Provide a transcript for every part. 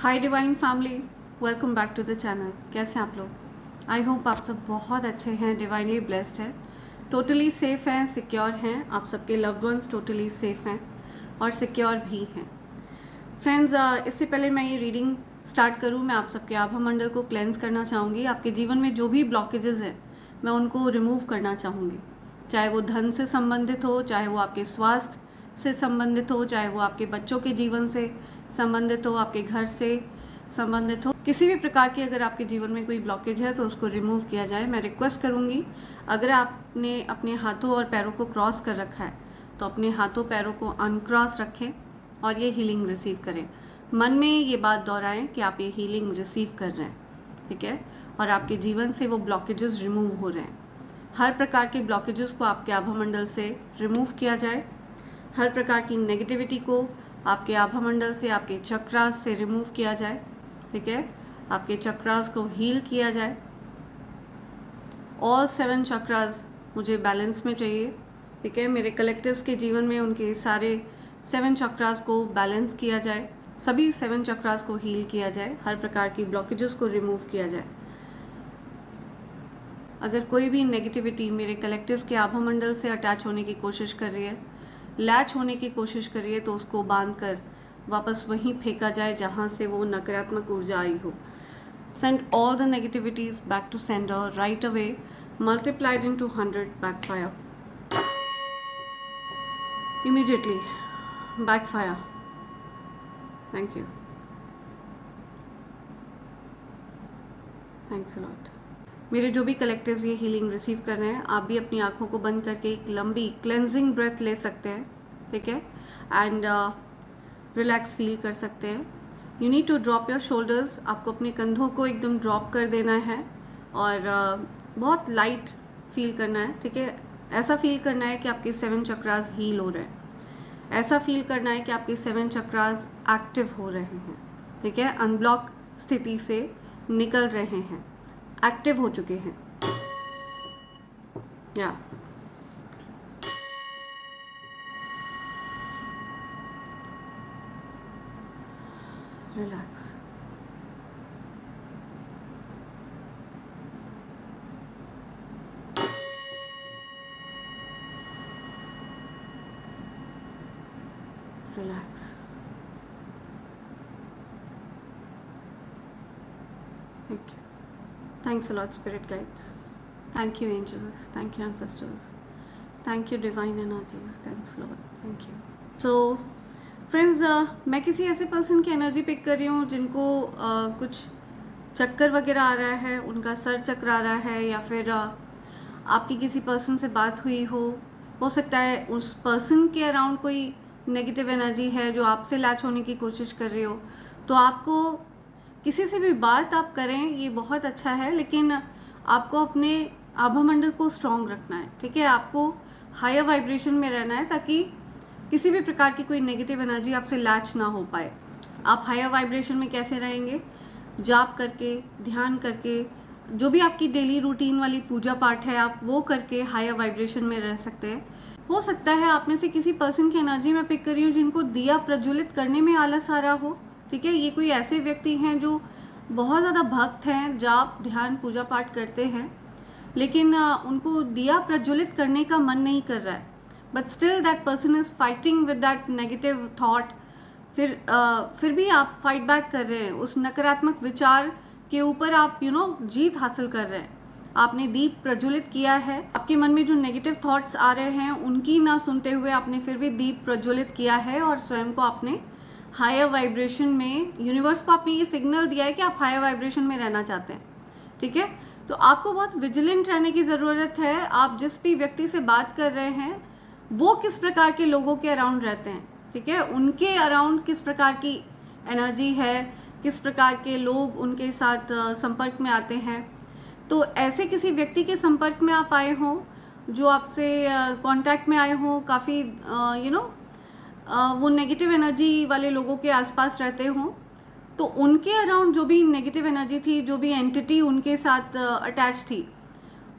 Hi divine family, welcome back to the channel. कैसे हैं आप लोग? आई होप आप सब बहुत अच्छे हैं, डिवाइनली ब्लेस्ड हैं, टोटली सेफ़ हैं, सिक्योर हैं। आप सबके लव्ड वंस टोटली सेफ़ हैं और सिक्योर भी हैं। फ्रेंड्स, इससे पहले मैं ये रीडिंग स्टार्ट करूँ, मैं आप सबके आभा मंडल को क्लेंस करना चाहूँगी। आपके जीवन में जो भी ब्लॉकेजेस हैं मैं उनको रिमूव करना चाहूँगी, चाहे वो धन से संबंधित हो, चाहे वो आपके स्वास्थ्य से संबंधित हो, चाहे वो आपके बच्चों के जीवन से संबंधित हो, आपके घर से संबंधित हो। किसी भी प्रकार की अगर आपके जीवन में कोई ब्लॉकेज है तो उसको रिमूव किया जाए। मैं रिक्वेस्ट करूँगी, अगर आपने अपने हाथों और पैरों को क्रॉस कर रखा है तो अपने हाथों पैरों को अनक्रॉस रखें और ये हीलिंग रिसीव करें। मन में ये बात दोहराएं कि आप ये हीलिंग रिसीव कर रहे हैं, ठीक है, और आपके जीवन से वो ब्लॉकेजेस रिमूव हो रहे हैं। हर प्रकार के ब्लॉकेजेस को आपके आभा मंडल से रिमूव किया जाए। हर प्रकार की नेगेटिविटी को आपके आभा मंडल से, आपके चक्रास से रिमूव किया जाए, ठीक है। आपके चक्रास को हील किया जाए। ऑल 7 चक्रास मुझे बैलेंस में चाहिए, ठीक है। मेरे कलेक्टिव्स के जीवन में उनके सारे 7 चक्रास को बैलेंस किया जाए, सभी 7 चक्रास को हील किया जाए, हर प्रकार की ब्लॉकेजेस को रिमूव किया जाए। अगर कोई भी नेगेटिविटी मेरे कलेक्टिव्स के आभा मंडल से अटैच होने की कोशिश कर रही है, लैच होने की कोशिश कर रही है, तो उसको बांध कर वापस वहीं फेंका जाए जहाँ से वो नकारात्मक ऊर्जा आई हो। Send all the negativities back to sender right away, multiplied into 100 backfire immediately, backfire। Thank you, thanks a lot. मेरे जो भी कलेक्टिव्स ये हीलिंग रिसीव कर रहे हैं, आप भी अपनी आंखों को बंद करके एक लंबी क्लेंजिंग ब्रेथ ले सकते हैं, ठीक है, एंड रिलैक्स फील कर सकते हैं। You need to drop your shoulders, आपको अपने कंधों को एकदम ड्रॉप कर देना है और बहुत लाइट फील करना है, ठीक है। ऐसा फील करना है कि आपके 7 चक्रास हील हो रहे हैं, ऐसा फील करना है कि आपके 7 चक्रास एक्टिव हो रहे हैं, ठीक है, अनब्लॉक स्थिति से निकल रहे हैं, एक्टिव हो चुके हैं। या relax, relax. Thank you, thanks a lot spirit guides, thank you angels, thank you ancestors, thank you divine energies, thanks lot, thank you. So friends, मैं किसी ऐसे पर्सन की एनर्जी पिक कर रही हूँ जिनको कुछ चक्कर वगैरह आ रहा है, उनका सर चकरा रहा है, या फिर आपकी किसी पर्सन से बात हुई हो सकता है उस पर्सन के अराउंड कोई नेगेटिव एनर्जी है जो आपसे लैच होने की कोशिश कर रही हो। तो आपको किसी से भी बात आप करें, ये बहुत अच्छा है, लेकिन आपको अपने आभा मंडल को स्ट्रॉन्ग रखना है, ठीक है। आपको हायर वाइब्रेशन में रहना है ताकि किसी भी प्रकार की कोई नेगेटिव एनर्जी आपसे लैच ना हो पाए। आप हायर वाइब्रेशन में कैसे रहेंगे? जाप करके, ध्यान करके, जो भी आपकी डेली रूटीन वाली पूजा पाठ है आप वो करके हायर वाइब्रेशन में रह सकते हैं। हो सकता है आप में से किसी पर्सन की एनर्जी मैं पिक कर रही हूँ जिनको दिया प्रज्वलित करने में आलस आ रहा हो, ठीक है। ये कोई ऐसे व्यक्ति हैं जो बहुत ज़्यादा भक्त हैं, जाप ध्यान पूजा पाठ करते हैं, लेकिन उनको दिया प्रज्वलित करने का मन नहीं कर रहा है, but still that person is fighting with that negative thought. फिर भी आप फाइट बैक कर रहे हैं, उस नकारात्मक विचार के ऊपर आप जीत हासिल कर रहे हैं। आपने दीप प्रज्वलित किया है, आपके मन में जो नेगेटिव थॉट्स आ रहे हैं उनकी ना सुनते हुए आपने फिर भी दीप प्रज्वलित किया है और स्वयं को आपने हायर वाइब्रेशन में, यूनिवर्स को आपने ये सिग्नल दिया है कि आप हायर वाइब्रेशन में रहना चाहते हैं, ठीक है। तो आपको बहुत विजिलेंट रहने की ज़रूरत है। आप जिस भी व्यक्ति से बात कर रहे हैं वो किस प्रकार के लोगों के अराउंड रहते हैं, ठीक है, उनके अराउंड किस प्रकार की एनर्जी है, किस प्रकार के लोग उनके साथ संपर्क में आते हैं। तो ऐसे किसी व्यक्ति के संपर्क में आप आए हों जो आपसे कांटेक्ट में आए हों, काफ़ी वो नेगेटिव एनर्जी वाले लोगों के आसपास रहते हों, तो उनके अराउंड जो भी नेगेटिव एनर्जी थी, जो भी एंटिटी उनके साथ अटैच थी,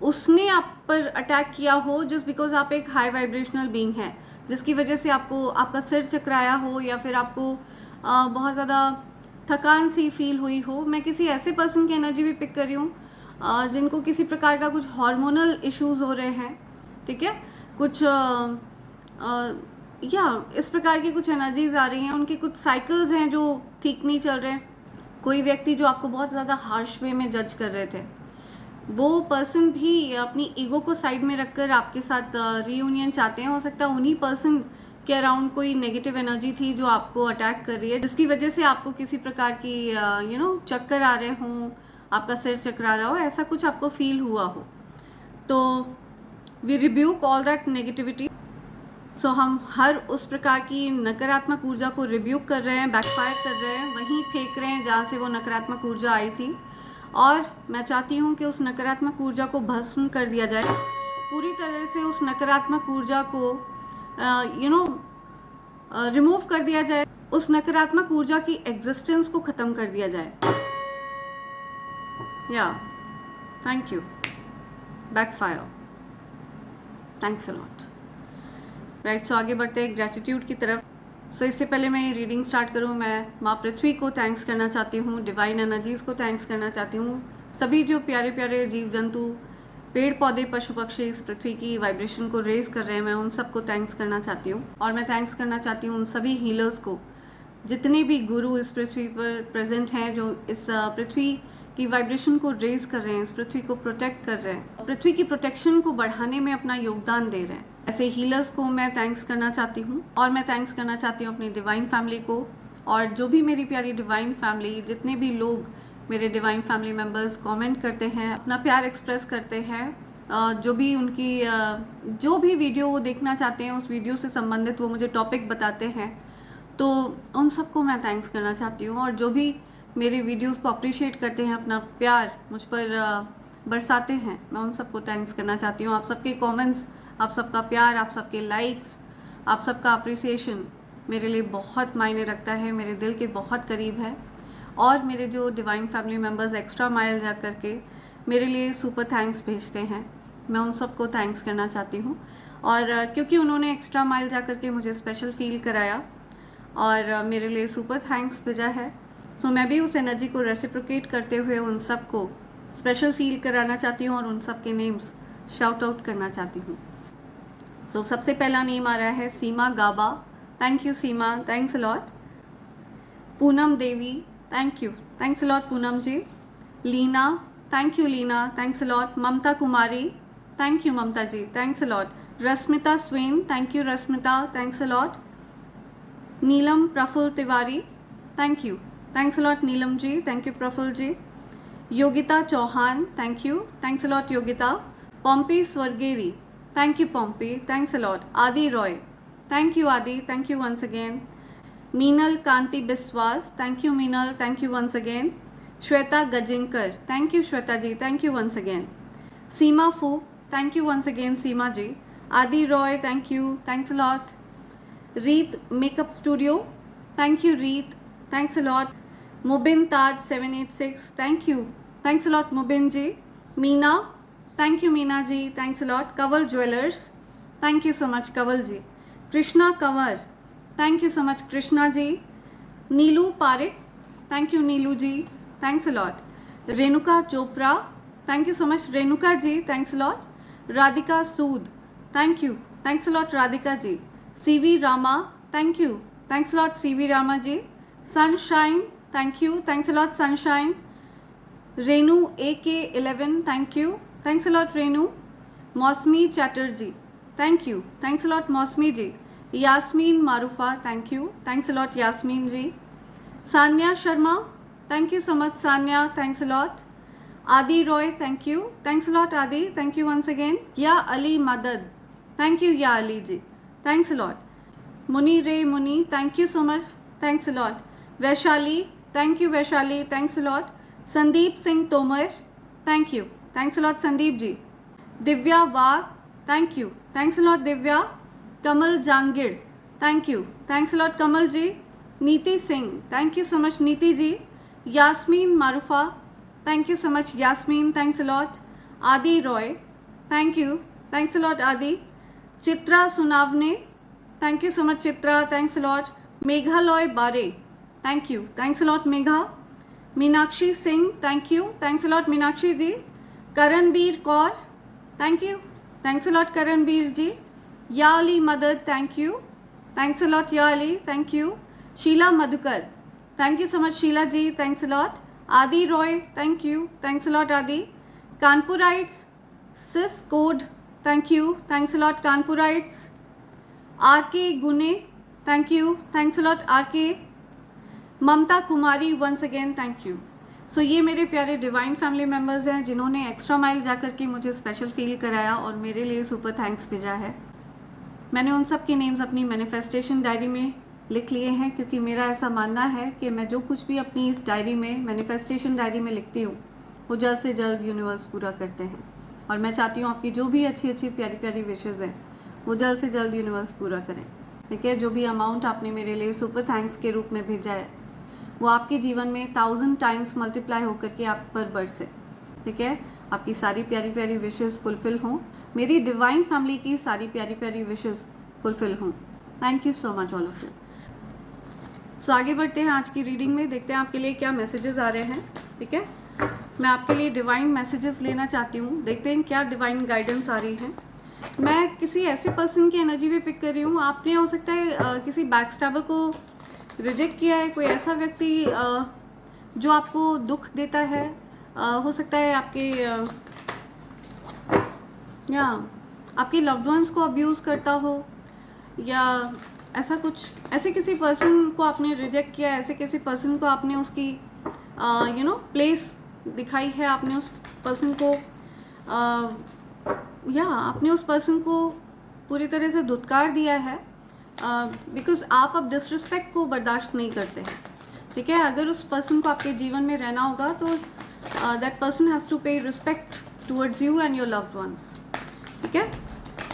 उसने आप पर अटैक किया हो जस्ट बिकॉज आप एक हाई वाइब्रेशनल बीइंग है, जिसकी वजह से आपको आपका सिर चकराया हो, या फिर आपको बहुत ज़्यादा थकान सी फील हुई हो। मैं किसी ऐसे पर्सन की एनर्जी भी पिक कर रही हूँ जिनको किसी प्रकार का कुछ हार्मोनल इश्यूज हो रहे हैं, ठीक है, कुछ या इस प्रकार की कुछ एनर्जीज आ रही हैं, उनके कुछ साइकिल्स हैं जो ठीक नहीं चल रहे। कोई व्यक्ति जो आपको बहुत ज़्यादा हार्श वे में जज कर रहे थे, वो पर्सन भी अपनी ईगो को साइड में रखकर आपके साथ रीयूनियन चाहते हैं। हो सकता है उन्हीं पर्सन के अराउंड कोई नेगेटिव एनर्जी थी जो आपको अटैक कर रही है, जिसकी वजह से आपको किसी प्रकार की चक्कर आ रहे हों, आपका सिर चकरा रहा हो, ऐसा कुछ आपको फील हुआ हो। तो we rebuke all that negativity. So हम हर उस प्रकार की नकारात्मक ऊर्जा को रिब्यूक कर रहे हैं, बैकफायर कर रहे हैं, वहीं फेंक रहे हैं जहाँ से वो नकारात्मक ऊर्जा आई थी। और मैं चाहती हूँ कि उस नकारात्मक ऊर्जा को भस्म कर दिया जाए, पूरी तरह से उस नकारात्मक ऊर्जा को रिमूव कर दिया जाए, उस नकारात्मक ऊर्जा की एग्जिस्टेंस को ख़त्म कर दिया जाए। या thank you, backfire, thanks a lot. Right, so आगे बढ़ते हैं ग्रैटिट्यूड की तरफ। सो इससे पहले मैं रीडिंग स्टार्ट करूँ, मैं माँ पृथ्वी को थैंक्स करना चाहती हूँ, डिवाइन एनर्जीज़ को थैंक्स करना चाहती हूँ, सभी जो प्यारे प्यारे जीव जंतु, पेड़ पौधे, पशु पक्षी इस पृथ्वी की वाइब्रेशन को रेज कर रहे हैं, मैं उन सबको थैंक्स करना चाहती हूँ। और मैं थैंक्स करना चाहती हूँ उन सभी हीलर्स को, जितने भी गुरु इस पृथ्वी पर प्रेजेंट हैं, जो इस पृथ्वी की वाइब्रेशन को रेज कर रहे हैं, इस पृथ्वी को प्रोटेक्ट कर रहे हैं, पृथ्वी की प्रोटेक्शन को बढ़ाने में अपना योगदान दे रहे हैं। ऐसे हीलर्स को मैं थैंक्स करना चाहती हूँ। और मैं थैंक्स करना चाहती हूँ अपनी डिवाइन फैमिली को, और जो भी मेरी प्यारी डिवाइन फैमिली, जितने भी लोग मेरे डिवाइन फैमिली मेम्बर्स कमेंट करते हैं, अपना प्यार एक्सप्रेस करते हैं, जो भी उनकी जो भी वीडियो वो देखना चाहते हैं, उस वीडियो से संबंधित वो मुझे टॉपिक बताते हैं, तो उन सबको मैं थैंक्स करना चाहती हूँ। और जो भी मेरे वीडियोस को अप्रिशिएट करते हैं, अपना प्यार मुझ पर बरसाते हैं, मैं उन सबको थैंक्स करना चाहती हूँ। आप सबके कमेंट्स, आप सबका प्यार, आप सबके लाइक्स, आप सबका अप्रिसिएशन मेरे लिए बहुत मायने रखता है, मेरे दिल के बहुत करीब है। और मेरे जो divine family members extra mile जा कर के मेरे लिए सुपर थैंक्स भेजते हैं, मैं उन सबको थैंक्स करना चाहती हूँ। और क्योंकि उन्होंने एक्स्ट्रा माइल जा कर के मुझे स्पेशल फील कराया और मेरे लिए सुपर थैंक्स भेजा है, सो मैं भी उस एनर्जी को रेसिप्रोकेट करते हुए उन सबको स्पेशल फील कराना चाहती हूँ और उन सब के नेम्स शाउट आउट करना चाहती हूँ। सो सबसे पहला नेम आ रहा है Seema Gaba, thank you Seema, thanks a lot. Poonam Devi, thank you, thanks a lot Poonam ji. Leena, thank you Leena, thanks a lot. Mamta Kumari, thank you Mamta ji, thanks a lot. Rashmita Swain, thank you Rashmita, thanks a lot. Neelam Prafull Tiwari, thank you, thanks a lot Neelam ji, thank you Prafull ji. Yogita Chauhan, thank you, thanks a lot Yogita. Pompi Swargiary, thank you Pompi, thanks a lot. Adi Roy, thank you Adi, thank you once again. Meenal Kanti Biswas, thank you Meenal, thank you once again. Shweta Gajinkar, thank you Shweta ji, thank you once again. Seema Phook, thank you once again Seema ji. Adi Roy, thank you, thanks a lot. Reet makeup studio, thank you Reet, thanks a lot. Mubin Taj 786, thank you, thanks a lot Mubin ji. Meena, thank you Meena ji, thanks a lot. Kanwal jewellers, thank you so much Kanwal ji. Krishna Kanwar, thank you so much Krishna ji. Neelu Pareek, thank you Neelu ji, thanks a lot. Renuka Chopra, thank you so much Renuka ji, thanks a lot. Radhika Sood, thank you, thanks a lot Radhika ji. CV Rama, thank you, thanks a lot CV Rama ji. Sunshine, thank you, thanks a lot sunshine. Renu AK11, thank you, thanks a lot Renu. Mousumi Chatterjee, thank you, thanks a lot Mousumi ji. Yasmeen Maroofa, thank you, thanks a lot Yasmeen ji. Sanya Sharma, thank you so much Sanya, thanks a lot. Adi Roy, thank you, thanks a lot Adi, thank you once again. Ya Ali Madad, thank you Ya Ali ji, thanks a lot. Muni Ray Muni, thank you so much, thanks a lot. Vaishali, thank you Vaishali, thanks a lot. Sandeep Singh Tomar, thank you, thanks a lot Sandeep ji. Divya Wagh, thank you, thanks a lot Divya. Kamal Jangid, thank you, thanks a lot Kamal ji. Niti Singh, thank you so much Niti ji. Yasmeen Maroofa, thank you so much Yasmeen, thanks a lot. Adi Roy, thank you, thanks a lot Adi. Chitra Sunavane, thank you so much Chitra, thanks a lot. Meghalaya बारे, thank you, thanks a lot Megha. Meenakshi Singh, thank you, thanks a lot Meenakshi ji. Karanbir Kaur, thank you, thanks a lot Karanbir ji. Yali Madad, thank you, thanks a lot Yali, thank you. Sheela Madhukar, thank you so much Sheela ji, thanks a lot. Adi Roy, thank you, thanks a lot Adi. Kanpurites sis code, thank you, thanks a lot Kanpurites. R K Gune, thank you, thanks a lot are के। Mamta Kumari, once again thank you. सो ये मेरे प्यारे divine family members हैं जिन्होंने extra mile जा कर के मुझे स्पेशल फील कराया और मेरे लिए सुपर थैंक्स भेजा है। मैंने उन सब के नेम्स अपनी मैनिफेस्टेशन डायरी में लिख लिए हैं, क्योंकि मेरा ऐसा मानना है कि मैं जो कुछ भी अपनी इस डायरी में, मैनिफेस्टेशन डायरी में लिखती हूँ, वो जल्द से जल्द यूनिवर्स पूरा करते हैं। और मैं चाहती हूँ आपकी जो भी अच्छी अच्छी प्यारी प्यारी विशेज़ हैं वो जल्द से जल्द यूनिवर्स पूरा करें। ठीक है, जो भी अमाउंट आपने मेरे लिए सुपर थैंक्स के रूप में भेजा है वो आपके जीवन में 1000 टाइम्स मल्टीप्लाई होकर के आप पर बरसे। ठीक है, आपकी सारी प्यारी प्यारी विशेज़ फुलफ़िल हों, मेरी डिवाइन फैमिली की सारी प्यारी प्यारी विशेज़ फुलफ़िल हों। Thank you so much all of you. So आगे बढ़ते हैं आज की रीडिंग में, देखते हैं आपके लिए क्या मैसेजेस आ रहे हैं। ठीक है, मैं आपके लिए डिवाइन मैसेजेस लेना चाहती हूँ, देखते हैं क्या डिवाइन गाइडेंस आ रही है। मैं किसी ऐसे पर्सन की एनर्जी भी पिक कर रही हूँ। आपने हो सकता है किसी बैकस्टैबर को रिजेक्ट किया है, कोई ऐसा व्यक्ति जो आपको दुख देता है। हो सकता है आपके या आपके लव्ड वंस को अब्यूज़ करता हो, या ऐसा कुछ, ऐसे किसी पर्सन को आपने रिजेक्ट किया है, ऐसे किसी पर्सन को आपने उसकी प्लेस दिखाई है, आपने उस पर्सन को आपने उस पर्सन को पूरी तरह से धुतकार दिया है, बिकॉज आप अब डिसरिस्पेक्ट को बर्दाश्त नहीं करते हैं। ठीक है, अगर उस पर्सन को आपके जीवन में रहना होगा तो दैट पर्सन हैज़ टू पे respect towards you and your loved ones. ठीक है,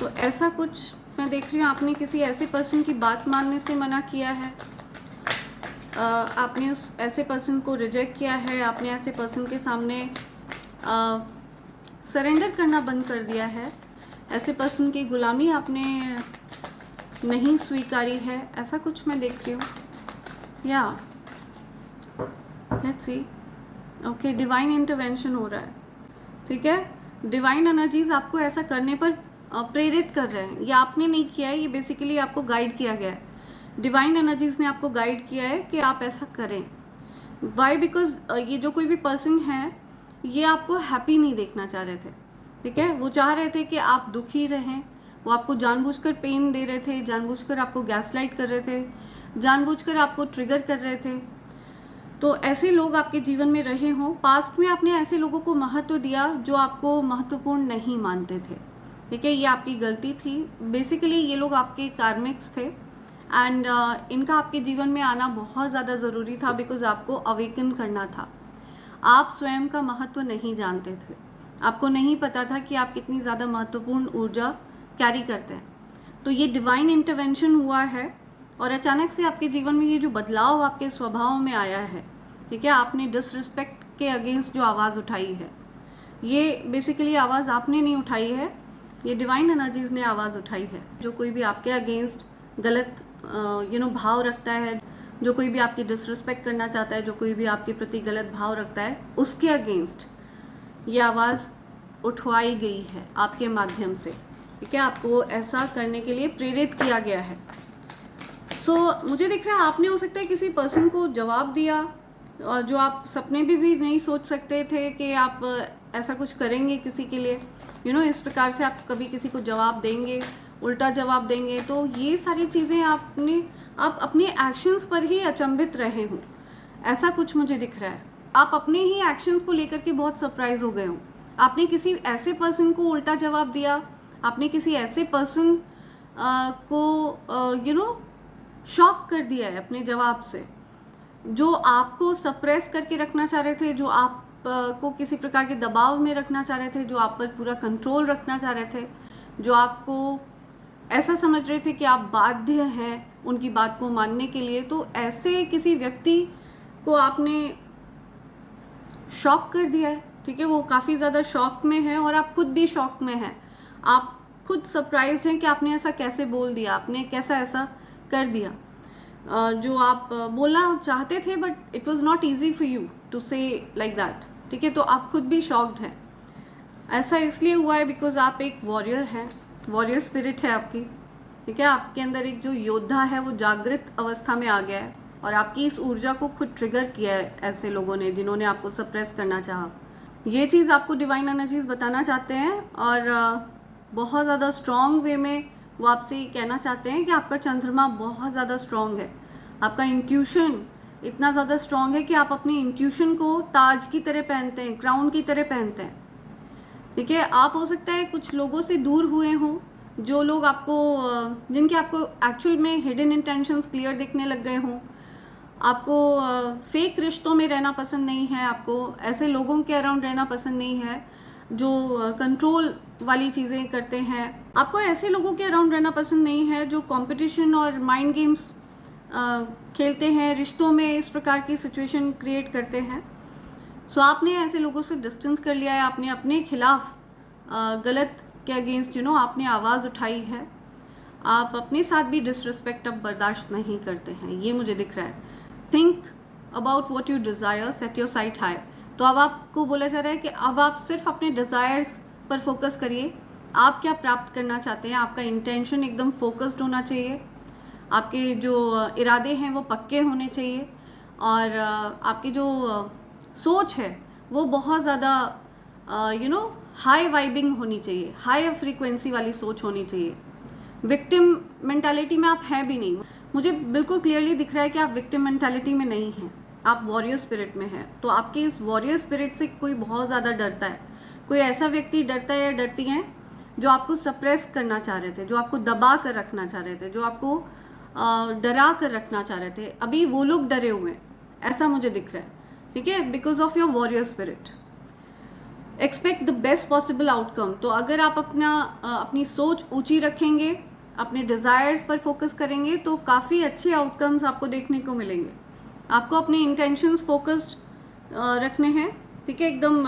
तो ऐसा कुछ मैं देख रही हूँ। आपने किसी ऐसे पर्सन की बात मानने से मना किया है, आपने उस ऐसे पर्सन को रिजेक्ट किया है, आपने ऐसे पर्सन के सामने सरेंडर करना बंद कर दिया है, ऐसे पर्सन की गुलामी आपने नहीं स्वीकारी है, ऐसा कुछ मैं देख रही हूँ। या let's see, okay, divine intervention हो रहा है। ठीक है, डिवाइन एनर्जीज आपको ऐसा करने पर प्रेरित कर रहे हैं। ये आपने नहीं किया है, ये बेसिकली आपको गाइड किया गया है। डिवाइन एनर्जीज ने आपको गाइड किया है कि आप ऐसा करें। वाई? बिकॉज ये जो कोई भी पर्सन है ये आपको हैप्पी नहीं देखना चाह रहे थे। ठीक है, वो चाह रहे थे कि आप दुखी रहें, वो आपको जानबूझकर पेन दे रहे थे, जानबूझकर आपको गैसलाइट कर रहे थे, जानबूझकर आपको ट्रिगर कर रहे थे। तो ऐसे लोग आपके जीवन में रहे हों, पास्ट में आपने ऐसे लोगों को महत्व दिया जो आपको महत्वपूर्ण नहीं मानते थे। ठीक है, ये आपकी गलती थी। बेसिकली ये लोग आपके कार्मिक्स थे एंड इनका आपके जीवन में आना बहुत ज़्यादा ज़रूरी था, बिकॉज आपको अवेकन करना था। आप स्वयं का महत्व नहीं जानते थे, आपको नहीं पता था कि आप कितनी ज़्यादा महत्वपूर्ण ऊर्जा कैरी करते हैं। तो ये डिवाइन इंटरवेंशन हुआ है और अचानक से आपके जीवन में ये जो बदलाव आपके स्वभाव में आया है। ठीक है, आपने डिसरिस्पेक्ट के अगेंस्ट जो आवाज़ उठाई है, ये बेसिकली आवाज़ आपने नहीं उठाई है, ये डिवाइन एनर्जीज़ ने आवाज़ उठाई है। जो कोई भी आपके अगेंस्ट गलत भाव रखता है, जो कोई भी आपकी डिसरिस्पेक्ट करना चाहता है, जो कोई भी आपके प्रति गलत भाव रखता है, उसके अगेंस्ट ये आवाज़ उठवाई गई है आपके माध्यम से। ठीक है, आपको ऐसा करने के लिए प्रेरित किया गया है। सो मुझे दिख रहा है आपने हो सकता है किसी पर्सन को जवाब दिया और जो आप सपने भी नहीं सोच सकते थे कि आप ऐसा कुछ करेंगे किसी के लिए। इस प्रकार से आप कभी किसी को जवाब देंगे, उल्टा जवाब देंगे। तो ये सारी चीज़ें आप अपने एक्शंस पर ही अचंभित रहे हों, ऐसा कुछ मुझे दिख रहा है। आप अपने ही एक्शंस को लेकर के बहुत सरप्राइज हो गए हो। आपने किसी ऐसे पर्सन को उल्टा जवाब दिया, आपने किसी ऐसे पर्सन को शॉक कर दिया है अपने जवाब से, जो आपको सप्रेस करके रखना चाह रहे थे, जो आप को किसी प्रकार के दबाव में रखना चाह रहे थे, जो आप पर पूरा कंट्रोल रखना चाह रहे थे, जो आपको ऐसा समझ रहे थे कि आप बाध्य हैं उनकी बात को मानने के लिए। तो ऐसे किसी व्यक्ति को आपने शॉक कर दिया है। ठीक है, वो काफ़ी ज़्यादा शॉक में है और आप खुद भी शॉक में हैं। आप खुद सरप्राइज हैं कि आपने ऐसा कैसे बोल दिया, आपने कैसा ऐसा कर दिया। जो आप बोलना चाहते थे but it was not easy for you to say like that, ठीक है। तो आप खुद भी शॉक्ड हैं। ऐसा इसलिए हुआ है बिकॉज आप एक वॉरियर हैं, वॉरियर स्पिरिट है आपकी, ठीक है। आपके अंदर एक जो योद्धा है वो जागृत अवस्था में आ गया है और आपकी इस ऊर्जा को खुद ट्रिगर किया है ऐसे लोगों ने जिन्होंने आपको सप्रेस करना चाहा। ये चीज़ आपको डिवाइन एनर्जीज बताना चाहते हैं और बहुत ज़्यादा स्ट्रॉन्ग वे में वो आपसे ये कहना चाहते हैं कि आपका चंद्रमा बहुत ज़्यादा स्ट्रॉन्ग है, आपका इंट्यूशन इतना ज़्यादा स्ट्रॉन्ग है कि आप अपनी इंट्यूशन को ताज की तरह पहनते हैं, क्राउन की तरह पहनते हैं, ठीक है। आप हो सकता है कुछ लोगों से दूर हुए हों, जो लोग आपको जिनके आपको एक्चुअल में हिडन इंटेंशंस क्लियर दिखने लग गए हों, आपको फेक रिश्तों में रहना पसंद नहीं है, आपको ऐसे लोगों के अराउंड रहना पसंद नहीं है जो कंट्रोल वाली चीज़ें करते हैं, आपको ऐसे लोगों के अराउंड रहना पसंद नहीं है जो कंपटीशन और माइंड गेम्स खेलते हैं, रिश्तों में इस प्रकार की सिचुएशन क्रिएट करते हैं। सो आपने ऐसे लोगों से डिस्टेंस कर लिया है, आपने अपने खिलाफ गलत के अगेंस्ट आपने आवाज़ उठाई है, आप अपने साथ भी डिसरिस्पेक्ट अब बर्दाश्त नहीं करते हैं, ये मुझे दिख रहा है। Think about what you desire, set your site high. तो अब आपको बोला जा रहा है कि अब आप सिर्फ अपने डिज़ायर्स पर फोकस करिए, आप क्या प्राप्त करना चाहते हैं, आपका इंटेंशन एकदम फोकस्ड होना चाहिए, आपके जो इरादे हैं वो पक्के होने चाहिए और आपकी जो सोच है वो बहुत ज़्यादा हाई वाइबिंग होनी चाहिए, हाई फ्रीक्वेंसी वाली सोच होनी चाहिए। विक्टिम मेंटालिटी में आप हैं भी नहीं, मुझे बिल्कुल क्लियरली दिख रहा है कि आप विक्टिम मेंटालिटी में नहीं हैं, आप वॉरियर स्पिरिट में हैं। तो आपके इस वॉरियर स्पिरिट से कोई बहुत ज़्यादा डरता है, कोई ऐसा व्यक्ति डरता है या डरती हैं जो आपको सप्रेस करना चाह रहे थे, जो आपको दबा कर रखना चाह रहे थे, जो आपको डरा कर रखना चाह रहे थे, अभी वो लोग डरे हुए हैं, ऐसा मुझे दिख रहा है, ठीक है, because of your warrior spirit. Expect the best possible outcome. तो अगर आप अपनी सोच ऊंची रखेंगे, अपने डिज़ायर्स पर फोकस करेंगे तो काफ़ी अच्छे आउटकम्स आपको देखने को मिलेंगे। आपको अपने इंटेंशंस फोकस्ड रखने हैं, ठीक है, एकदम